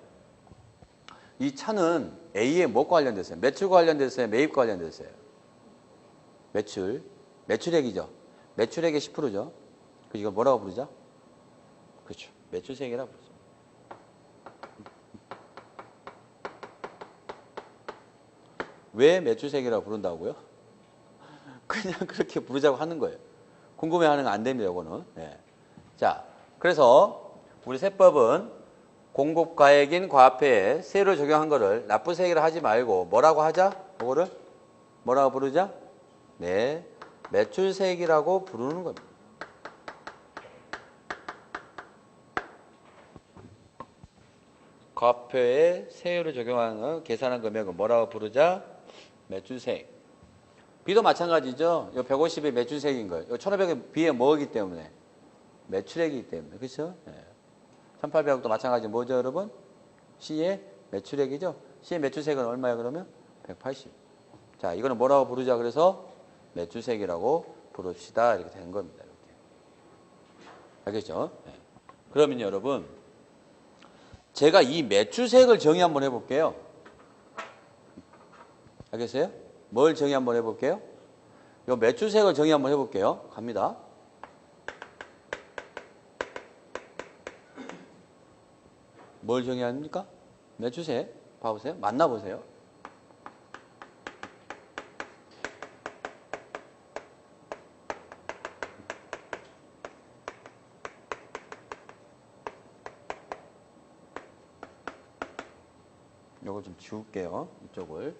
이 차는 A에 뭐과 관련됐어요? 매출과 관련됐어요? 매입과 관련됐어요? 매출액이죠. 매출액의 10%죠. 그 이걸 뭐라고 부르죠? 그렇죠. 매출세액이라고 부르죠. 왜 매출세액이라고 부른다고요? 그냥 그렇게 부르자고 하는 거예요. 궁금해하는 건 안 됩니다. 이거는. 네. 자, 그래서 우리 세법은 공급가액인 과표에 세율을 적용한 거를 납부세액이라 하지 말고 뭐라고 하자? 그거를 뭐라고 부르자? 네, 매출세액이라고 부르는 겁니다. 과표에 세율을 적용하는 계산한 금액은 뭐라고 부르자? 매출세액. B도 마찬가지죠. 이 150이 매출세액인 거예요. 이 1,500에 B에 뭐이기 때문에? 매출액이기 때문에. 그렇죠? 네. 1,800억도 마찬가지 뭐죠, 여러분? C의 매출액이죠. C의 매출세액은 얼마야, 그러면? 180. 자, 이거는 뭐라고 부르자? 그래서 매출세액이라고 부릅시다. 이렇게 된 겁니다. 이렇게. 알겠죠? 네. 그러면 여러분, 제가 이 매출세액을 정의 한번 해볼게요. 알겠어요? 뭘 정의 한번 해볼게요? 이 매출세액을 정의 한번 해볼게요. 갑니다. 뭘 정의합니까? 매출세액. 봐보세요. 만나보세요. 요거 좀 지울게요. 이쪽을.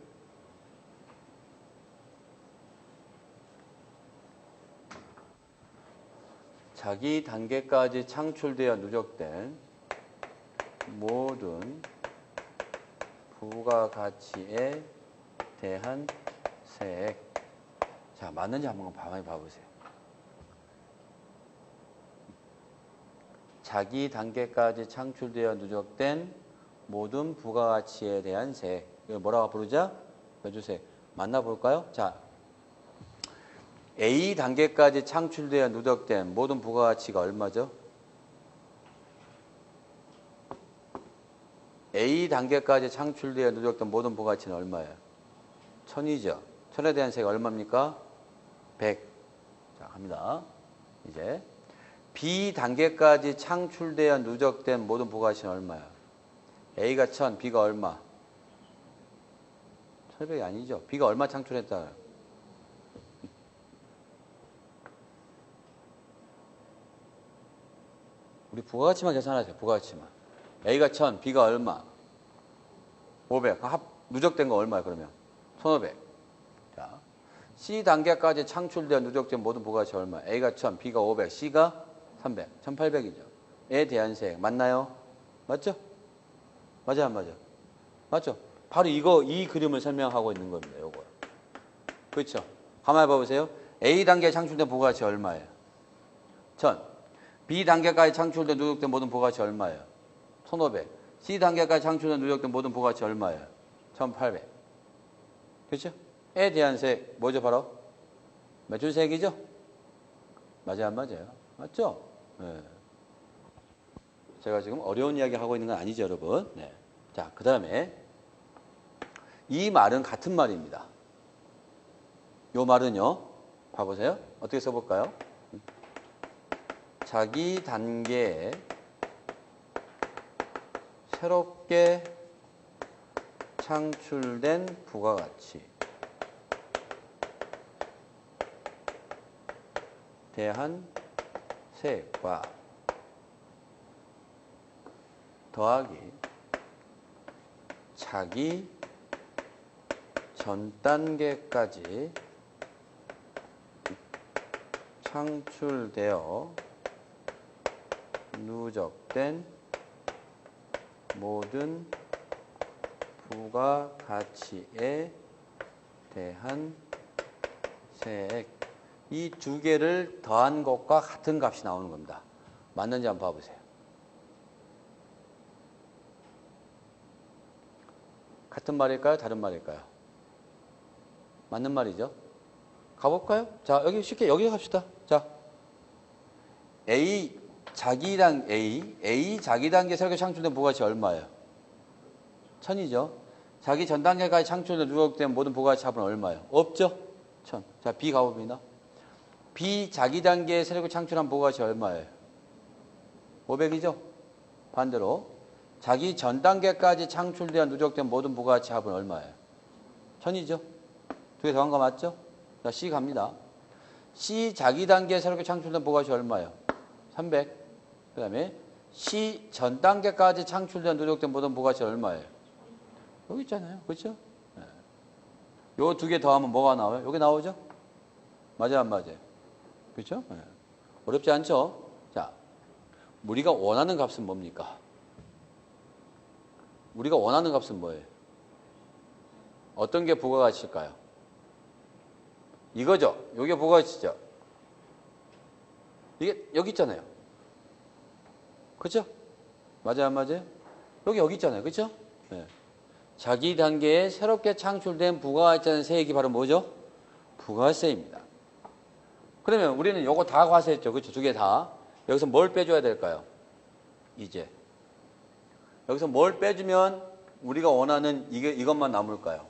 자기 단계까지 창출되어 누적된 모든 부가가치에 대한 세액. 자, 맞는지 한번 봐보세요. 자기 단계까지 창출되어 누적된 모든 부가가치에 대한 세액. 이걸 뭐라고 부르자? 매출세액. 만나볼까요? 자, A 단계까지 창출되어 누적된 모든 부가가치가 얼마죠? A 단계까지 창출되어 누적된 모든 부가가치는 얼마예요? 1000이죠. 1000에 대한 세액 얼마입니까? 100. 자, 갑니다. 이제 B 단계까지 창출되어 누적된 모든 부가가치는 얼마야? A가 1000, B가 얼마? 1100이 아니죠. B가 얼마 창출했다? 우리 부가가치만 계산하세요. 부가가치만. A가 1000, B가 얼마? 500. 누적된 거 얼마야, 그러면? 1500. 자, C 단계까지 창출되어 누적된 모든 부가가치 얼마? A가 1000, B가 500, C가 300. 1800이죠. 에 대한 세액. 맞나요? 맞죠? 맞아, 안 맞아? 맞죠? 바로 이 그림을 설명하고 있는 겁니다, 요거. 그렇죠? 가만히 봐보세요. A 단계에 창출된 부가가치 얼마예요? 1000. B 단계까지 창출된 누적된 모든 부가가치 얼마예요? 1500. C 단계까지 창출된 누적된 모든 부가가치 얼마예요? 1800. 그렇죠? 에 대한 세액 뭐죠, 바로? 매출세액이죠? 맞아요, 안 맞아요? 맞죠? 네. 제가 지금 어려운 이야기 하고 있는 건 아니죠, 여러분. 네. 자, 그 다음에 이 말은 같은 말입니다. 요 말은요, 봐보세요. 어떻게 써볼까요? 자기 단계에 새롭게 창출된 부가가치 대한 세액과 더하기 자기 전 단계까지 창출되어 누적된 모든 부가가치에 대한 세액. 이 두 개를 더한 것과 같은 값이 나오는 겁니다. 맞는지 한번 봐보세요. 같은 말일까요? 다른 말일까요? 맞는 말이죠. 가볼까요? 자, 여기 쉽게 여기 갑시다. 자, A 자기 단계 설계 창출된 부가가치 얼마예요? 1000이죠. 자기 전 단계까지 창출된 누적된 모든 부가가치 합은 얼마예요? 없죠? 1000. 자, B 가봅니다. B 자기 단계에 세력을 창출한 부가가치 얼마예요? 500이죠? 반대로 자기 전 단계까지 창출되어 누적된 모든 부가가치 합은 얼마예요? 1000이죠? 두 개 더한 거 맞죠? 자, C 갑니다. C 자기 단계에 새롭게 창출된 부가가치 얼마예요? 300. 그 다음에 C 전 단계까지 창출된 누적된 모든 부가가치 얼마예요? 여기 있잖아요. 그렇죠? 네. 요 두 개 더하면 뭐가 나와요? 여기 나오죠? 맞아요, 안 맞아요? 그렇죠? 네. 어렵지 않죠? 자, 우리가 원하는 값은 뭡니까? 우리가 원하는 값은 뭐예요? 어떤 게 부가가치일까요? 이거죠. 이게 부가가치죠. 이게 여기 있잖아요. 그렇죠? 맞아요, 안 맞아요? 여기 있잖아요. 그렇죠? 네. 자기 단계에 새롭게 창출된 부가가치라는 세액이 바로 뭐죠? 부가세입니다. 그러면 우리는 이거 다 과세했죠. 그렇죠? 두 개 다. 여기서 뭘 빼줘야 될까요? 이제 여기서 뭘 빼주면 우리가 원하는 이것만 남을까요?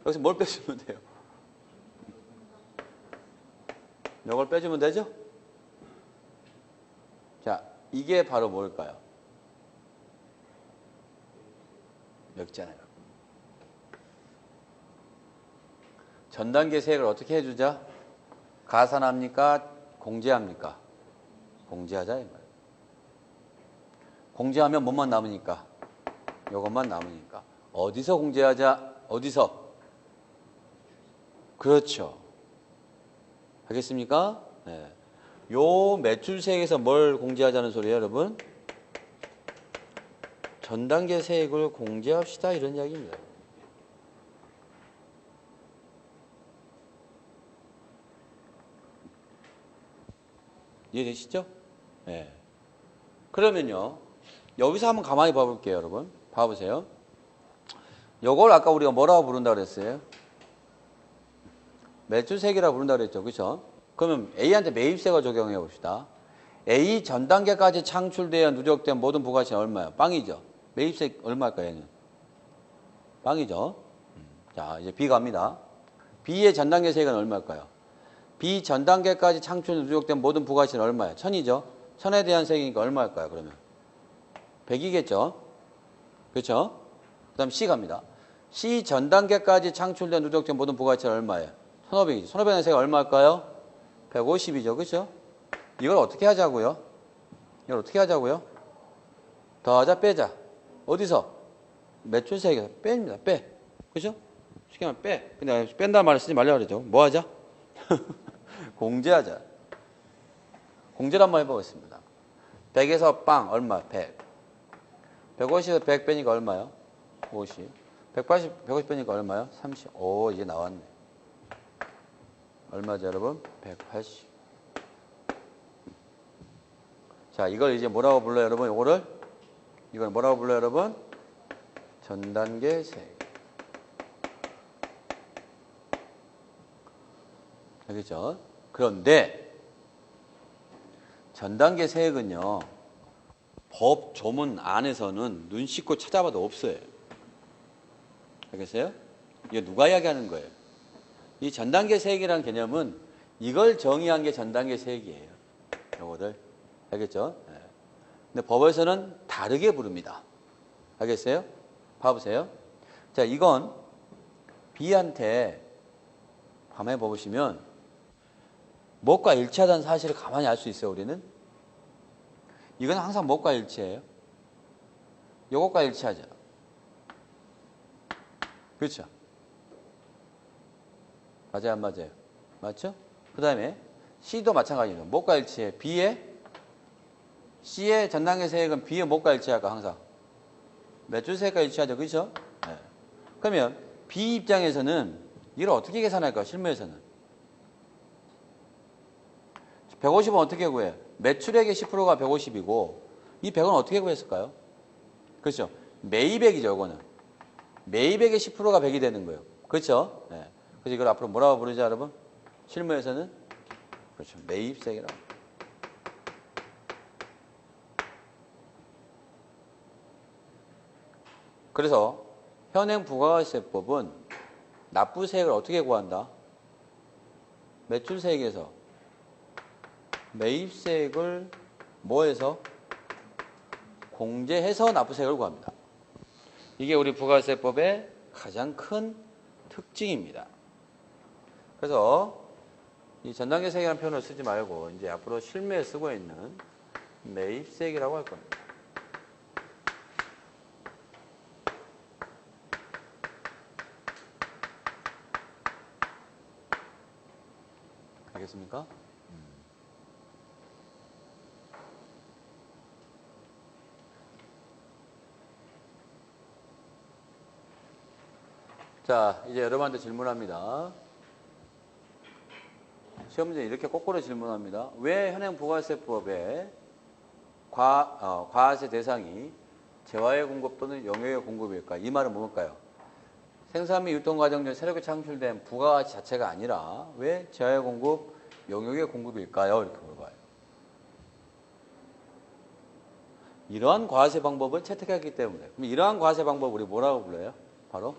여기서 뭘 빼주면 돼요? 이걸 빼주면 되죠? 자, 이게 바로 뭘까요? 여기 있잖아요. 전 단계 세액을 어떻게 해주자? 가산합니까? 공제합니까? 공제하자 이 말이에요. 공제하면 뭐만 남으니까? 이것만 남으니까. 어디서 공제하자? 어디서? 그렇죠. 알겠습니까? 네. 요 매출세액에서 뭘 공제하자는 소리예요, 여러분? 전 단계 세액을 공제합시다 이런 이야기입니다. 이해되시죠? 네. 그러면요. 여기서 한번 가만히 봐볼게요, 여러분. 봐보세요. 요걸 아까 우리가 뭐라고 부른다고 그랬어요? 매출세액이라고 부른다고 그랬죠. 그렇죠? 그러면 A한테 매입세가 적용해 봅시다. A 전 단계까지 창출되어 누적된 모든 부가가치는 얼마예요? 빵이죠. 매입세 얼마일까요, 얘는? 빵이죠. 자, 이제 B 갑니다. B의 전 단계 세액은 얼마일까요? B 전 단계까지 창출 누적된 모든 부가가치는 얼마예요? 1000이죠. 1000에 대한 세액이니까 얼마일까요, 그러면? 100이겠죠. 그렇죠? 그 다음 C 갑니다. C 전 단계까지 창출된 누적된 모든 부가가치는 얼마예요? 1500이죠. 1500에 대한 세액 얼마일까요? 150이죠. 그렇죠? 이걸 어떻게 하자고요? 이걸 어떻게 하자고요? 더하자, 빼자. 어디서? 매출세액에서 뺍니다. 빼. 그죠? 쉽게 말하면 빼. 근데 뺀다는 말을 쓰지 말려고 그러죠. 뭐 하자? 공제하자. 공제를 한번 해보겠습니다. 100에서 빵, 얼마? 100. 150에서 100 빼니까 얼마요? 50. 150 빼니까 얼마요? 30. 오, 이제 나왔네. 얼마죠, 여러분? 180. 자, 이걸 이제 뭐라고 불러요, 여러분? 이걸 뭐라고 불러요, 여러분? 전 단계 세액. 알겠죠? 그런데 전 단계 세액은요. 법 조문 안에서는 눈 씻고 찾아봐도 없어요. 알겠어요? 이게 누가 이야기하는 거예요? 이 전 단계 세액이라는 개념은 이걸 정의한 게 전 단계 세액이에요. 요거를. 알겠죠? 네. 근데 법에서는 다르게 부릅니다. 알겠어요? 봐보세요. 자, 이건 B한테 밤에 보시면 뭐가 일치하다는 사실을 가만히 알 수 있어요, 우리는? 이건 항상 뭐가 일치해요? 요것과 일치하죠. 그렇죠? 맞아요, 안 맞아요? 맞죠? 그 다음에 C도 마찬가지예요. 뭐가 일치해? C의 전단계 세액은 B의 뭐가 일치할까, 항상? 매출 세액과 일치하죠, 그렇죠? 네. 그러면 B 입장에서는 이걸 어떻게 계산할까, 실무에서는? 150은 어떻게 구해? 매출액의 10%가 150이고 이 100은 어떻게 구했을까요? 그렇죠? 매입액이죠, 이거는. 매입액의 10%가 100이 되는 거예요. 그렇죠? 네. 그래서 이걸 앞으로 뭐라고 부르죠, 여러분? 실무에서는? 그렇죠. 매입세액이라고. 그래서 현행 부가가치세법은 납부세액을 어떻게 구한다? 매출세액에서 매입세액을 뭐해서? 공제해서 납부세액을 구합니다. 이게 우리 부가세법의 가장 큰 특징입니다. 그래서 이 전단계 세액이라는 표현을 쓰지 말고 이제 앞으로 실무에 쓰고 있는 매입세액이라고 할 겁니다. 알겠습니까? 자, 이제 여러분한테 질문합니다. 시험 문제 이렇게 거꾸로 질문합니다. 왜 현행 부가세법의 과세 대상이 재화의 공급 또는 용역의 공급일까? 이 말은 뭘까요? 생산 및 유통 과정 중 새롭게 창출된 부가가치 자체가 아니라 왜 재화의 공급, 용역의 공급일까요? 이렇게 물어봐요. 이러한 과세 방법을 채택했기 때문에. 그럼 이러한 과세 방법 우리 뭐라고 불러요? 바로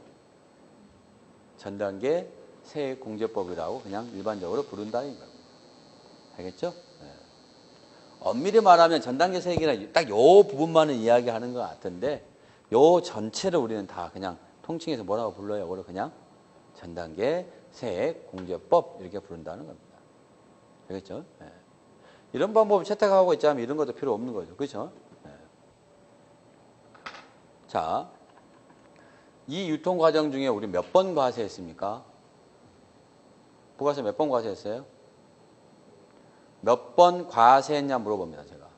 전단계 세액공제법이라고 그냥 일반적으로 부른다는 겁니다. 알겠죠? 네. 엄밀히 말하면 전단계 세액이나 딱 요 부분만은 이야기하는 것 같은데 요 전체를 우리는 다 그냥 통칭해서 뭐라고 불러요? 이거를 그냥 전단계 세액공제법 이렇게 부른다는 겁니다. 알겠죠? 네. 이런 방법을 채택하고 있자면 이런 것도 필요 없는 거죠. 그렇죠? 네. 자, 이 유통 과정 중에 우리 몇 번 과세했습니까? 부가세 몇 번 과세했어요? 몇 번 과세했냐 물어봅니다, 제가.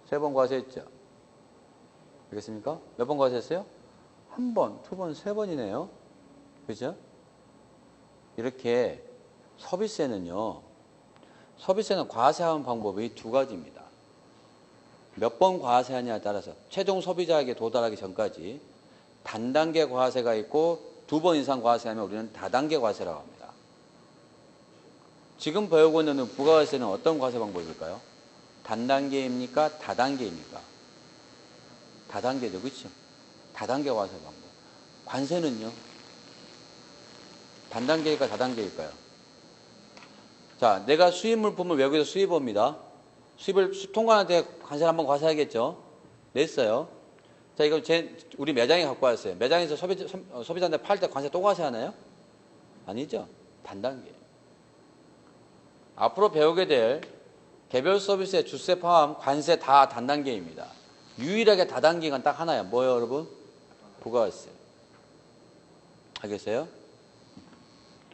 3번 과세했죠? 알겠습니까? 몇 번 과세했어요? 1번, 2번, 3번이네요. 그죠? 이렇게 서비스에는요, 서비스에는 과세하는 방법이 2가지입니다. 몇 번 과세하냐에 따라서 최종 소비자에게 도달하기 전까지 단단계 과세가 있고 2번 이상 과세하면 우리는 다단계 과세라고 합니다. 지금 배우고 있는 부가가치세는 어떤 과세 방법일까요? 단단계입니까? 다단계입니까? 다단계죠. 그렇죠? 다단계 과세 방법. 관세는요? 단단계일까요? 다단계일까요? 자, 내가 수입 물품을 외국에서 수입합니다. 수입을 통관한테 관세를 한번 과세하겠죠? 냈어요. 자, 이거 우리 매장에 갖고 왔어요. 매장에서 소비자한테 팔 때 관세 또 과세하나요? 아니죠. 단단계. 앞으로 배우게 될 개별 서비스의 주세 포함 관세 다 단단계입니다. 유일하게 다단계가 딱 하나야. 뭐예요, 여러분? 부가가치세. 알겠어요?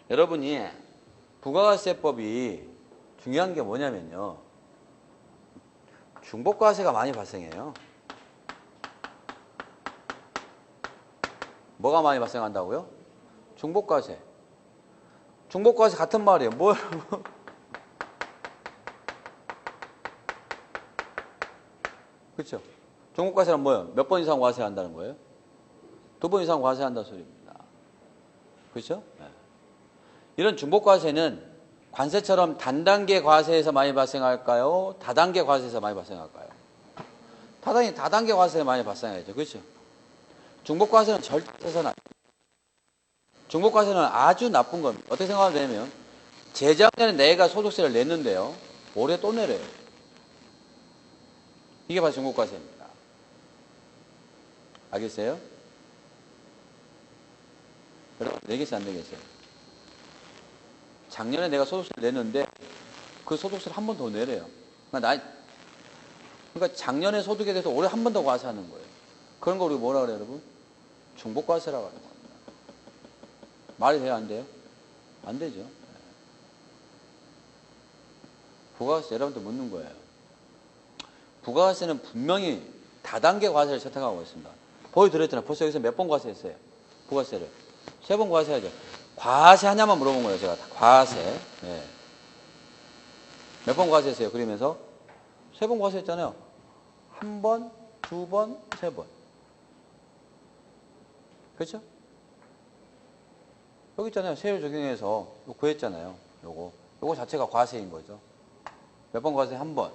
여러분이 부가가치세법이 중요한 게 뭐냐면요. 중복과세가 많이 발생해요. 뭐가 많이 발생한다고요? 중복과세. 중복과세 같은 말이에요. 뭐 여러분? 그렇죠? 중복과세는 뭐예요? 몇 번 이상 과세한다는 거예요? 2번 이상 과세한다는 소리입니다. 그렇죠? 네. 이런 중복과세는 관세처럼 단단계 과세에서 많이 발생할까요? 다단계 과세에서 많이 발생할까요? 다단계 과세에 많이 발생하죠. 그렇죠? 중복과세는 절대서는 중복과세는 아주 나쁜 겁니다. 어떻게 생각하면 되냐면 재작년에 내가 소득세를 냈는데요. 올해 또 내려요. 이게 바로 중복과세입니다. 알겠어요? 여러분, 되겠어요? 안 되겠어요? 작년에 내가 소득세를 냈는데 그 소득세를 한 번 더 내래요. 그러니까 작년에 소득에 대해서 올해 한 번 더 과세하는 거예요. 그런 거 우리가 뭐라 그래요, 여러분? 중복과세라고 하는 겁니다. 말이 돼요, 안 돼요? 안 되죠. 부가세 여러분들 묻는 거예요. 부가세는 분명히 다단계 과세를 채택하고 있습니다. 보여드렸잖아요. 벌써 여기서 몇 번 과세했어요? 부가세를. 3번 과세하죠. 과세하냐만 물어본 거예요, 제가. 과세. 네. 몇 번 과세했어요? 그러면서 3번 과세했잖아요. 1번, 2번, 3번. 그렇죠? 여기 있잖아요. 세율 적용해서 구했잖아요. 요거 자체가 과세인 거죠. 몇 번 과세? 1번,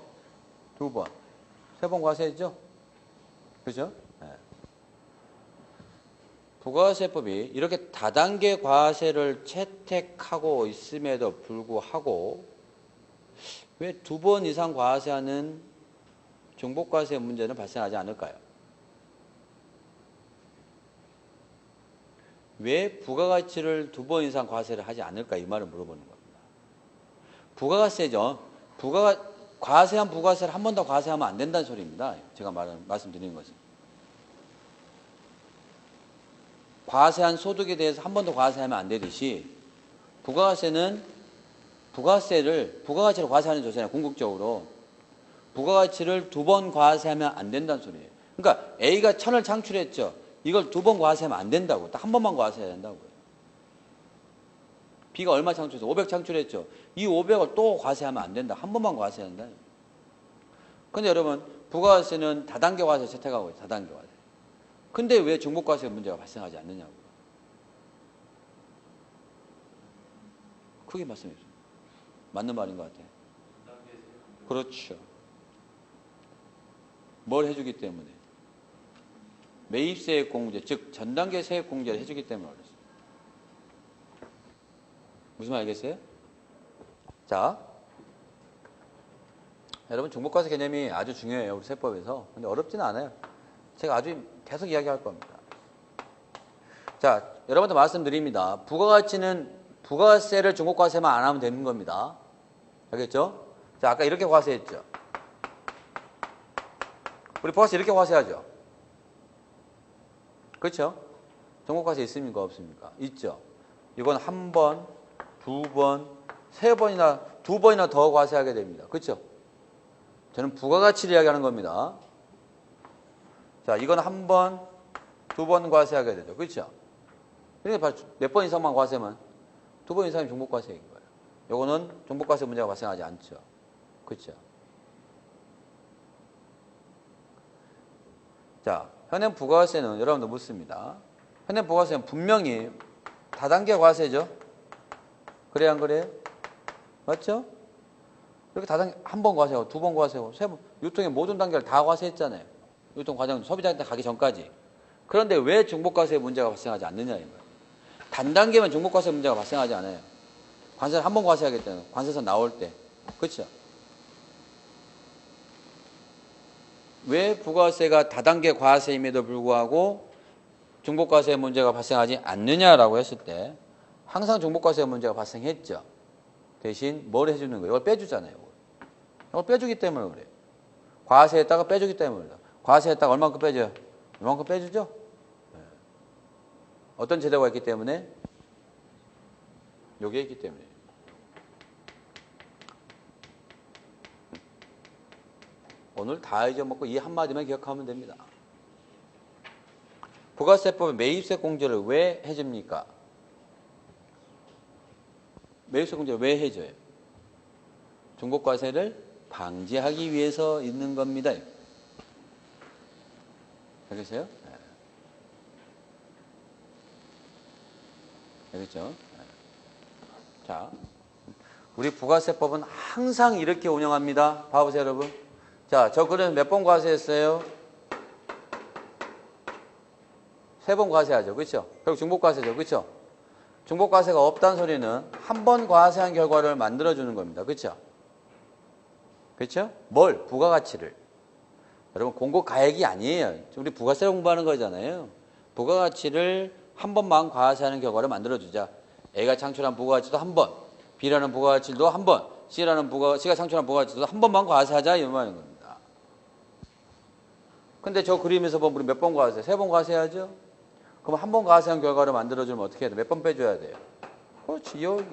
2번, 3번 과세했죠? 그죠? 네. 부가세법이 이렇게 다단계 과세를 채택하고 있음에도 불구하고 왜 2번 이상 과세하는 중복과세 문제는 발생하지 않을까요? 왜 부가가치를 2번 이상 과세를 하지 않을까? 이 말을 물어보는 겁니다. 부가가세죠. 과세한 부가세를 한 번 더 과세하면 안 된다는 소리입니다. 제가 말씀드리는 것은. 과세한 소득에 대해서 한 번 더 과세하면 안 되듯이 부가가치를 과세하는 조세잖아요. 궁극적으로. 부가가치를 2번 과세하면 안 된다는 소리예요. 그러니까 A가 1000을 창출했죠. 이걸 2번 과세하면 안 된다고. 딱 한 번만 과세해야 된다고요. B가 얼마 창출했어? 500 창출했죠. 이 500을 또 과세하면 안 된다. 한 번만 과세해야 된다. 근데 여러분, 부가세는 다단계 과세 채택하고 있어요. 다단계 과세. 근데 왜 중복과세 문제가 발생하지 않느냐고요. 크게 말씀해 주세요. 맞는 말인 것 같아요. 그렇죠. 뭘 해주기 때문에? 매입세액 공제, 즉 전단계 세액 공제를 해주기 때문에 그렇습니다. 무슨 말 알겠어요? 자, 여러분 중복과세 개념이 아주 중요해요. 우리 세법에서. 근데 어렵지는 않아요. 제가 아주 계속 이야기할 겁니다. 자, 여러분들 말씀드립니다. 부가세를 중복과세만 안 하면 되는 겁니다. 알겠죠? 자, 아까 이렇게 과세했죠. 우리 부가세 이렇게 과세하죠. 그렇죠? 중복과세 있습니까? 없습니까? 있죠. 이건 1번, 2번, 3번이나 2번이나 더 과세하게 됩니다. 그렇죠? 저는 부가가치를 이야기하는 겁니다. 자, 이건 1번, 2번 과세하게 되죠. 그렇죠? 그러니까 몇 번 이상만 과세면 2번 이상이 중복과세인 거예요. 요거는 중복과세 문제가 발생하지 않죠. 그렇죠? 자, 현행 부가세는 여러분들 묻습니다. 현행 부가세는 분명히 다단계 과세죠. 그래야 안 그래요? 맞죠? 이렇게 다단계 한 번 과세하고 2번 과세하고 3번 유통의 모든 단계를 다 과세했잖아요. 유통 과정 소비자한테 가기 전까지. 그런데 왜 중복과세 문제가 발생하지 않느냐 이거예요. 단단계면 중복과세 문제가 발생하지 않아요. 관세를 한 번 과세하겠다는 관세선 나올 때. 그렇죠? 왜 부가세가 다단계 과세임에도 불구하고 중복과세 문제가 발생하지 않느냐라고 했을 때 항상 중복과세 문제가 발생했죠. 대신 뭘 해주는 거예요? 이걸 빼주잖아요. 이걸 빼주기 때문에 그래요. 과세했다가 빼주기 때문에 그래요. 과세했다가 얼만큼 빼줘요? 이만큼 빼주죠? 네. 어떤 제도가 있기 때문에? 요게 있기 때문에. 오늘 다 잊어먹고 이 한마디만 기억하면 됩니다. 부가세법의 매입세 공제를 왜 해줍니까? 매입세 공제를 왜 해줘요? 중복과세를 방지하기 위해서 있는 겁니다. 알겠어요? 네. 알겠죠? 네. 자, 우리 부가세법은 항상 이렇게 운영합니다. 봐보세요, 여러분. 자, 저 그래서 몇 번 과세했어요? 3번 과세하죠. 그렇죠? 결국 중복과세죠. 그렇죠? 중복과세가 없다는 소리는 한 번 과세한 결과를 만들어주는 겁니다. 그렇죠? 그렇죠? 뭘? 부가가치를. 여러분 공고가액이 아니에요. 우리 부가세 공부하는 거잖아요. 부가가치를 한 번만 과세하는 결과를 만들어주자. A가 창출한 부가가치도 한 번, B라는 부가가치도 한 번, C가 창출한 부가가치도 한 번만 과세하자 이 말인 겁니다. 근데 저 그림에서 보면 우리 몇 번 과세? 3번 과세하죠? 그럼 한 번 과세한 결과를 만들어주면 어떻게 해야 돼? 몇 번 빼줘야 돼요? 그렇지, 여기.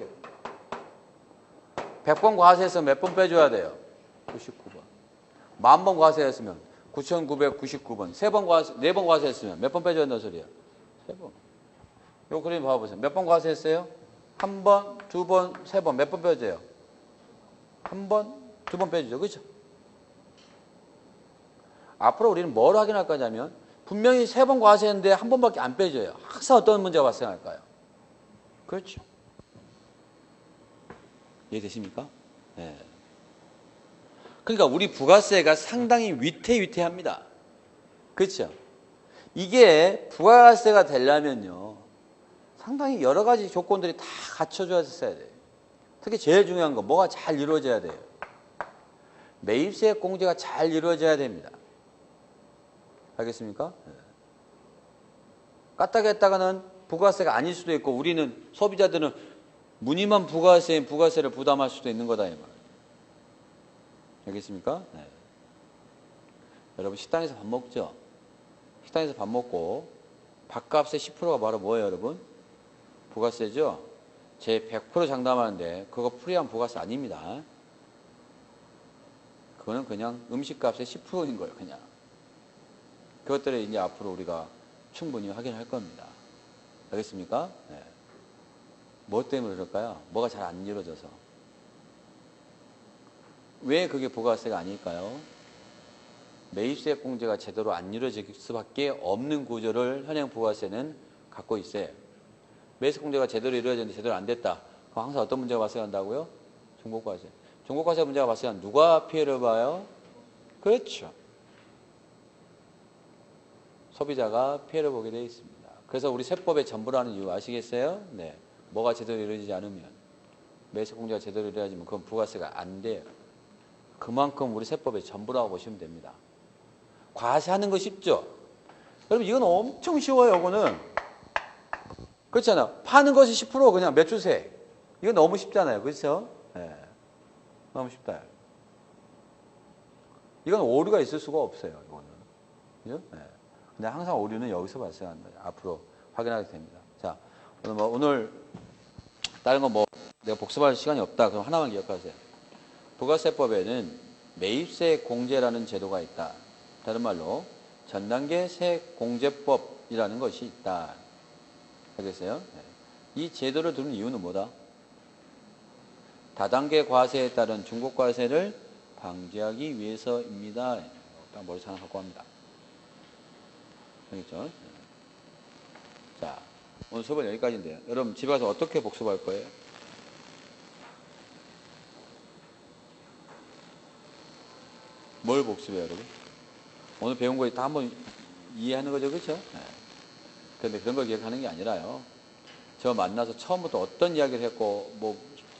100번 과세했으면 몇 번 빼줘야 돼요? 99번. 10,000번 과세했으면 9,999번. 4번 과세했으면 몇 번 빼줘야 된다는 소리야? 3번. 요 그림 봐보세요. 몇 번 과세했어요? 한 번, 2번, 3번. 몇 번 빼줘요? 한 번, 2번 빼주죠. 그렇죠? 앞으로 우리는 뭘 확인할 거냐면 분명히 3번 과세했는데 한 번밖에 안 빼줘요. 항상 어떤 문제가 발생할까요? 그렇죠. 이해되십니까? 네. 그러니까 우리 부가세가 상당히 위태위태합니다. 그렇죠? 이게 부가세가 되려면요. 상당히 여러 가지 조건들이 다 갖춰져야 돼요. 특히 제일 중요한 거 뭐가 잘 이루어져야 돼요. 매입세 공제가 잘 이루어져야 됩니다. 알겠습니까? 네. 까딱 했다가는 부가세가 아닐 수도 있고 우리는 소비자들은 무늬만 부가세인 부가세를 부담할 수도 있는 거다 이 말. 알겠습니까? 네. 여러분 식당에서 밥 먹죠? 식당에서 밥 먹고 밥값의 10%가 바로 뭐예요 여러분? 부가세죠? 제 100% 장담하는데 그거 프리한 부가세 아닙니다. 그거는 그냥 음식값의 10%인 거예요 그냥. 그것들을 이제 앞으로 우리가 충분히 확인할 겁니다. 알겠습니까? 네. 뭐 때문에 그럴까요? 뭐가 잘 안 이루어져서. 왜 그게 부가세가 아닐까요? 매입세 공제가 제대로 안 이루어질 수밖에 없는 구조를 현행 부가세는 갖고 있어요. 매입세 공제가 제대로 이루어졌는데 제대로 안 됐다. 그럼 항상 어떤 문제가 발생한다고요? 종목과세. 종목과세 문제가 발생하면 누가 피해를 봐요? 그렇죠. 소비자가 피해를 보게 되어 있습니다. 그래서 우리 세법의 전부라는 이유 아시겠어요? 네. 뭐가 제대로 이루어지지 않으면 매입세 공제가 제대로 이루어지면 그건 부가세가 안 돼요. 그만큼 우리 세법의 전부라고 보시면 됩니다. 과세하는 거 쉽죠? 여러분 이건 엄청 쉬워요. 이거는 그렇잖아요. 파는 것이 10% 그냥 매출세. 이건 너무 쉽잖아요. 그렇죠? 네. 너무 쉽다. 이건 오류가 있을 수가 없어요. 이거는. 그죠? 네. 근데 항상 오류는 여기서 발생한다. 앞으로 확인하게 됩니다. 자, 오늘 다른 거 뭐 내가 복습할 시간이 없다. 그럼 하나만 기억하세요. 부가세법에는 매입세 공제라는 제도가 있다. 다른 말로 전단계 세공제법이라는 것이 있다. 알겠어요? 네. 이 제도를 두는 이유는 뭐다? 다단계 과세에 따른 중복과세를 방지하기 위해서입니다. 딱 머리 하나 갖고 합니다. 알겠죠? 네. 자, 오늘 수업은 여기까지인데요. 여러분 집에 가서 어떻게 복습할 거예요? 뭘 복습해요, 여러분? 오늘 배운 거 다 한번 이해하는 거죠, 그렇죠? 네. 그런데 그런 걸 기억하는 게 아니라요. 저 만나서 처음부터 어떤 이야기를 했고, 뭐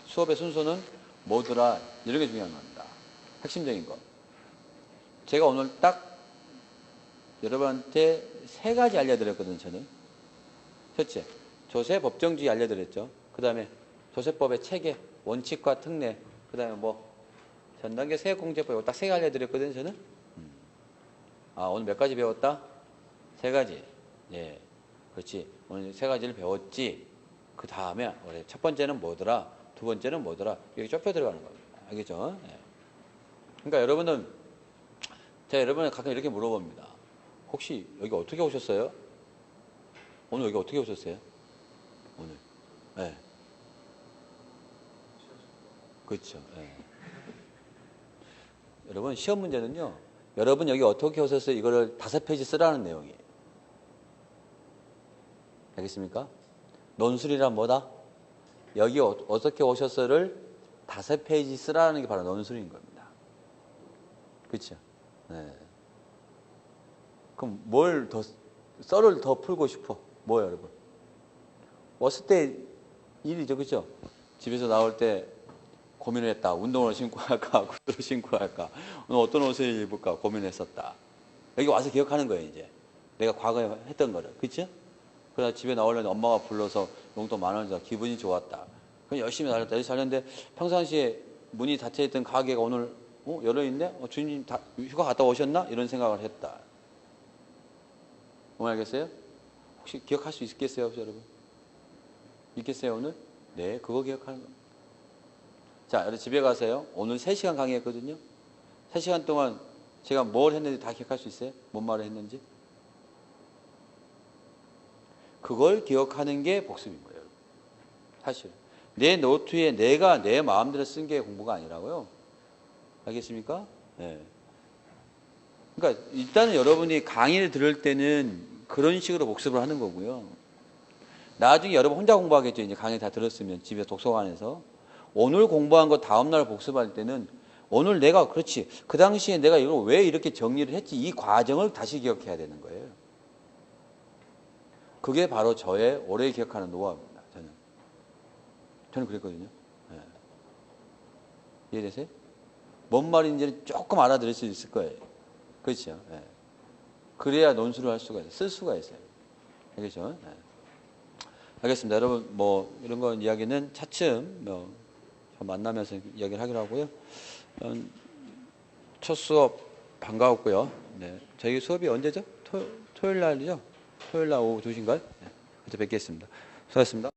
수업의 순서는 뭐더라 이런 게 중요한 겁니다. 핵심적인 거. 제가 오늘 딱 여러분한테 3가지 알려드렸거든요, 저는. 첫째, 조세 법정주의 알려드렸죠. 그 다음에 조세법의 체계, 원칙과 특례, 그 다음에 뭐 전단계 세액공제법 딱 3개 알려드렸거든요, 저는. 아, 오늘 몇 가지 배웠다? 3가지. 예, 그렇지. 오늘 3가지를 배웠지. 그 다음에 첫 번째는 뭐더라? 두 번째는 뭐더라? 여기 좁혀 들어가는 겁니다. 알겠죠? 예. 그러니까 여러분은 제가 여러분을 가끔 이렇게 물어봅니다. 혹시 여기 어떻게 오셨어요? 오늘 여기 어떻게 오셨어요? 오늘. 예. 그렇죠. 예. 여러분 시험 문제는요. 여러분 여기 어떻게 오셨어요? 이거를 5페이지 쓰라는 내용이에요. 알겠습니까? 논술이란 뭐다? 여기 어떻게 오셨어를 5페이지 쓰라는 게 바로 논술인 겁니다. 그렇죠? 네. 그럼 뭘 더 썰을 더 풀고 싶어? 뭐예요, 여러분? 왔을 때 일이죠, 그렇죠? 집에서 나올 때 고민을 했다. 운동화를 신고 할까, 구두를 신고 할까, 오늘 어떤 옷을 입을까 고민했었다. 여기 와서 기억하는 거예요, 이제. 내가 과거에 했던 거를, 그렇죠? 그러다 집에 나오려면 엄마가 불러서 용돈 10,000원 줘서 기분이 좋았다. 그냥 열심히 살렸는데 평상시에 문이 닫혀있던 가게가 오늘 열어있네? 주인님 다 휴가 갔다 오셨나? 이런 생각을 했다. 뭔 알겠어요? 혹시 기억할 수 있겠어요, 여러분? 있겠어요, 오늘? 네, 그거 기억하는 거. 자, 여러분 집에 가세요. 오늘 3시간 강의했거든요. 3시간 동안 제가 뭘 했는지 다 기억할 수 있어요? 뭔 말을 했는지? 그걸 기억하는 게 복습인 거예요. 사실. 내 노트에 내가 내 마음대로 쓴 게 공부가 아니라고요. 알겠습니까? 네. 그러니까 일단은 여러분이 강의를 들을 때는 그런 식으로 복습을 하는 거고요. 나중에 여러분 혼자 공부하겠죠. 이제 강의 다 들었으면 집에 독서관에서. 오늘 공부한 거 다음날 복습할 때는 오늘 내가 그렇지. 그 당시에 내가 이걸 왜 이렇게 정리를 했지. 이 과정을 다시 기억해야 되는 거예요. 그게 바로 저의 오래 기억하는 노하우입니다. 저는 그랬거든요. 네. 이해되세요? 뭔 말인지는 조금 알아들을 수 있을 거예요. 그렇죠? 네. 그래야 논술을 할 수가 있어요. 쓸 수가 있어요. 알겠죠? 네. 알겠습니다. 여러분, 뭐, 이런 거 이야기는 차츰, 만나면서 이야기를 하기로 하고요. 첫 수업 반가웠고요. 네. 저희 수업이 언제죠? 토요일 날이죠? 토요일 날 오후 2시인가요? 네. 그때 뵙겠습니다. 수고하셨습니다.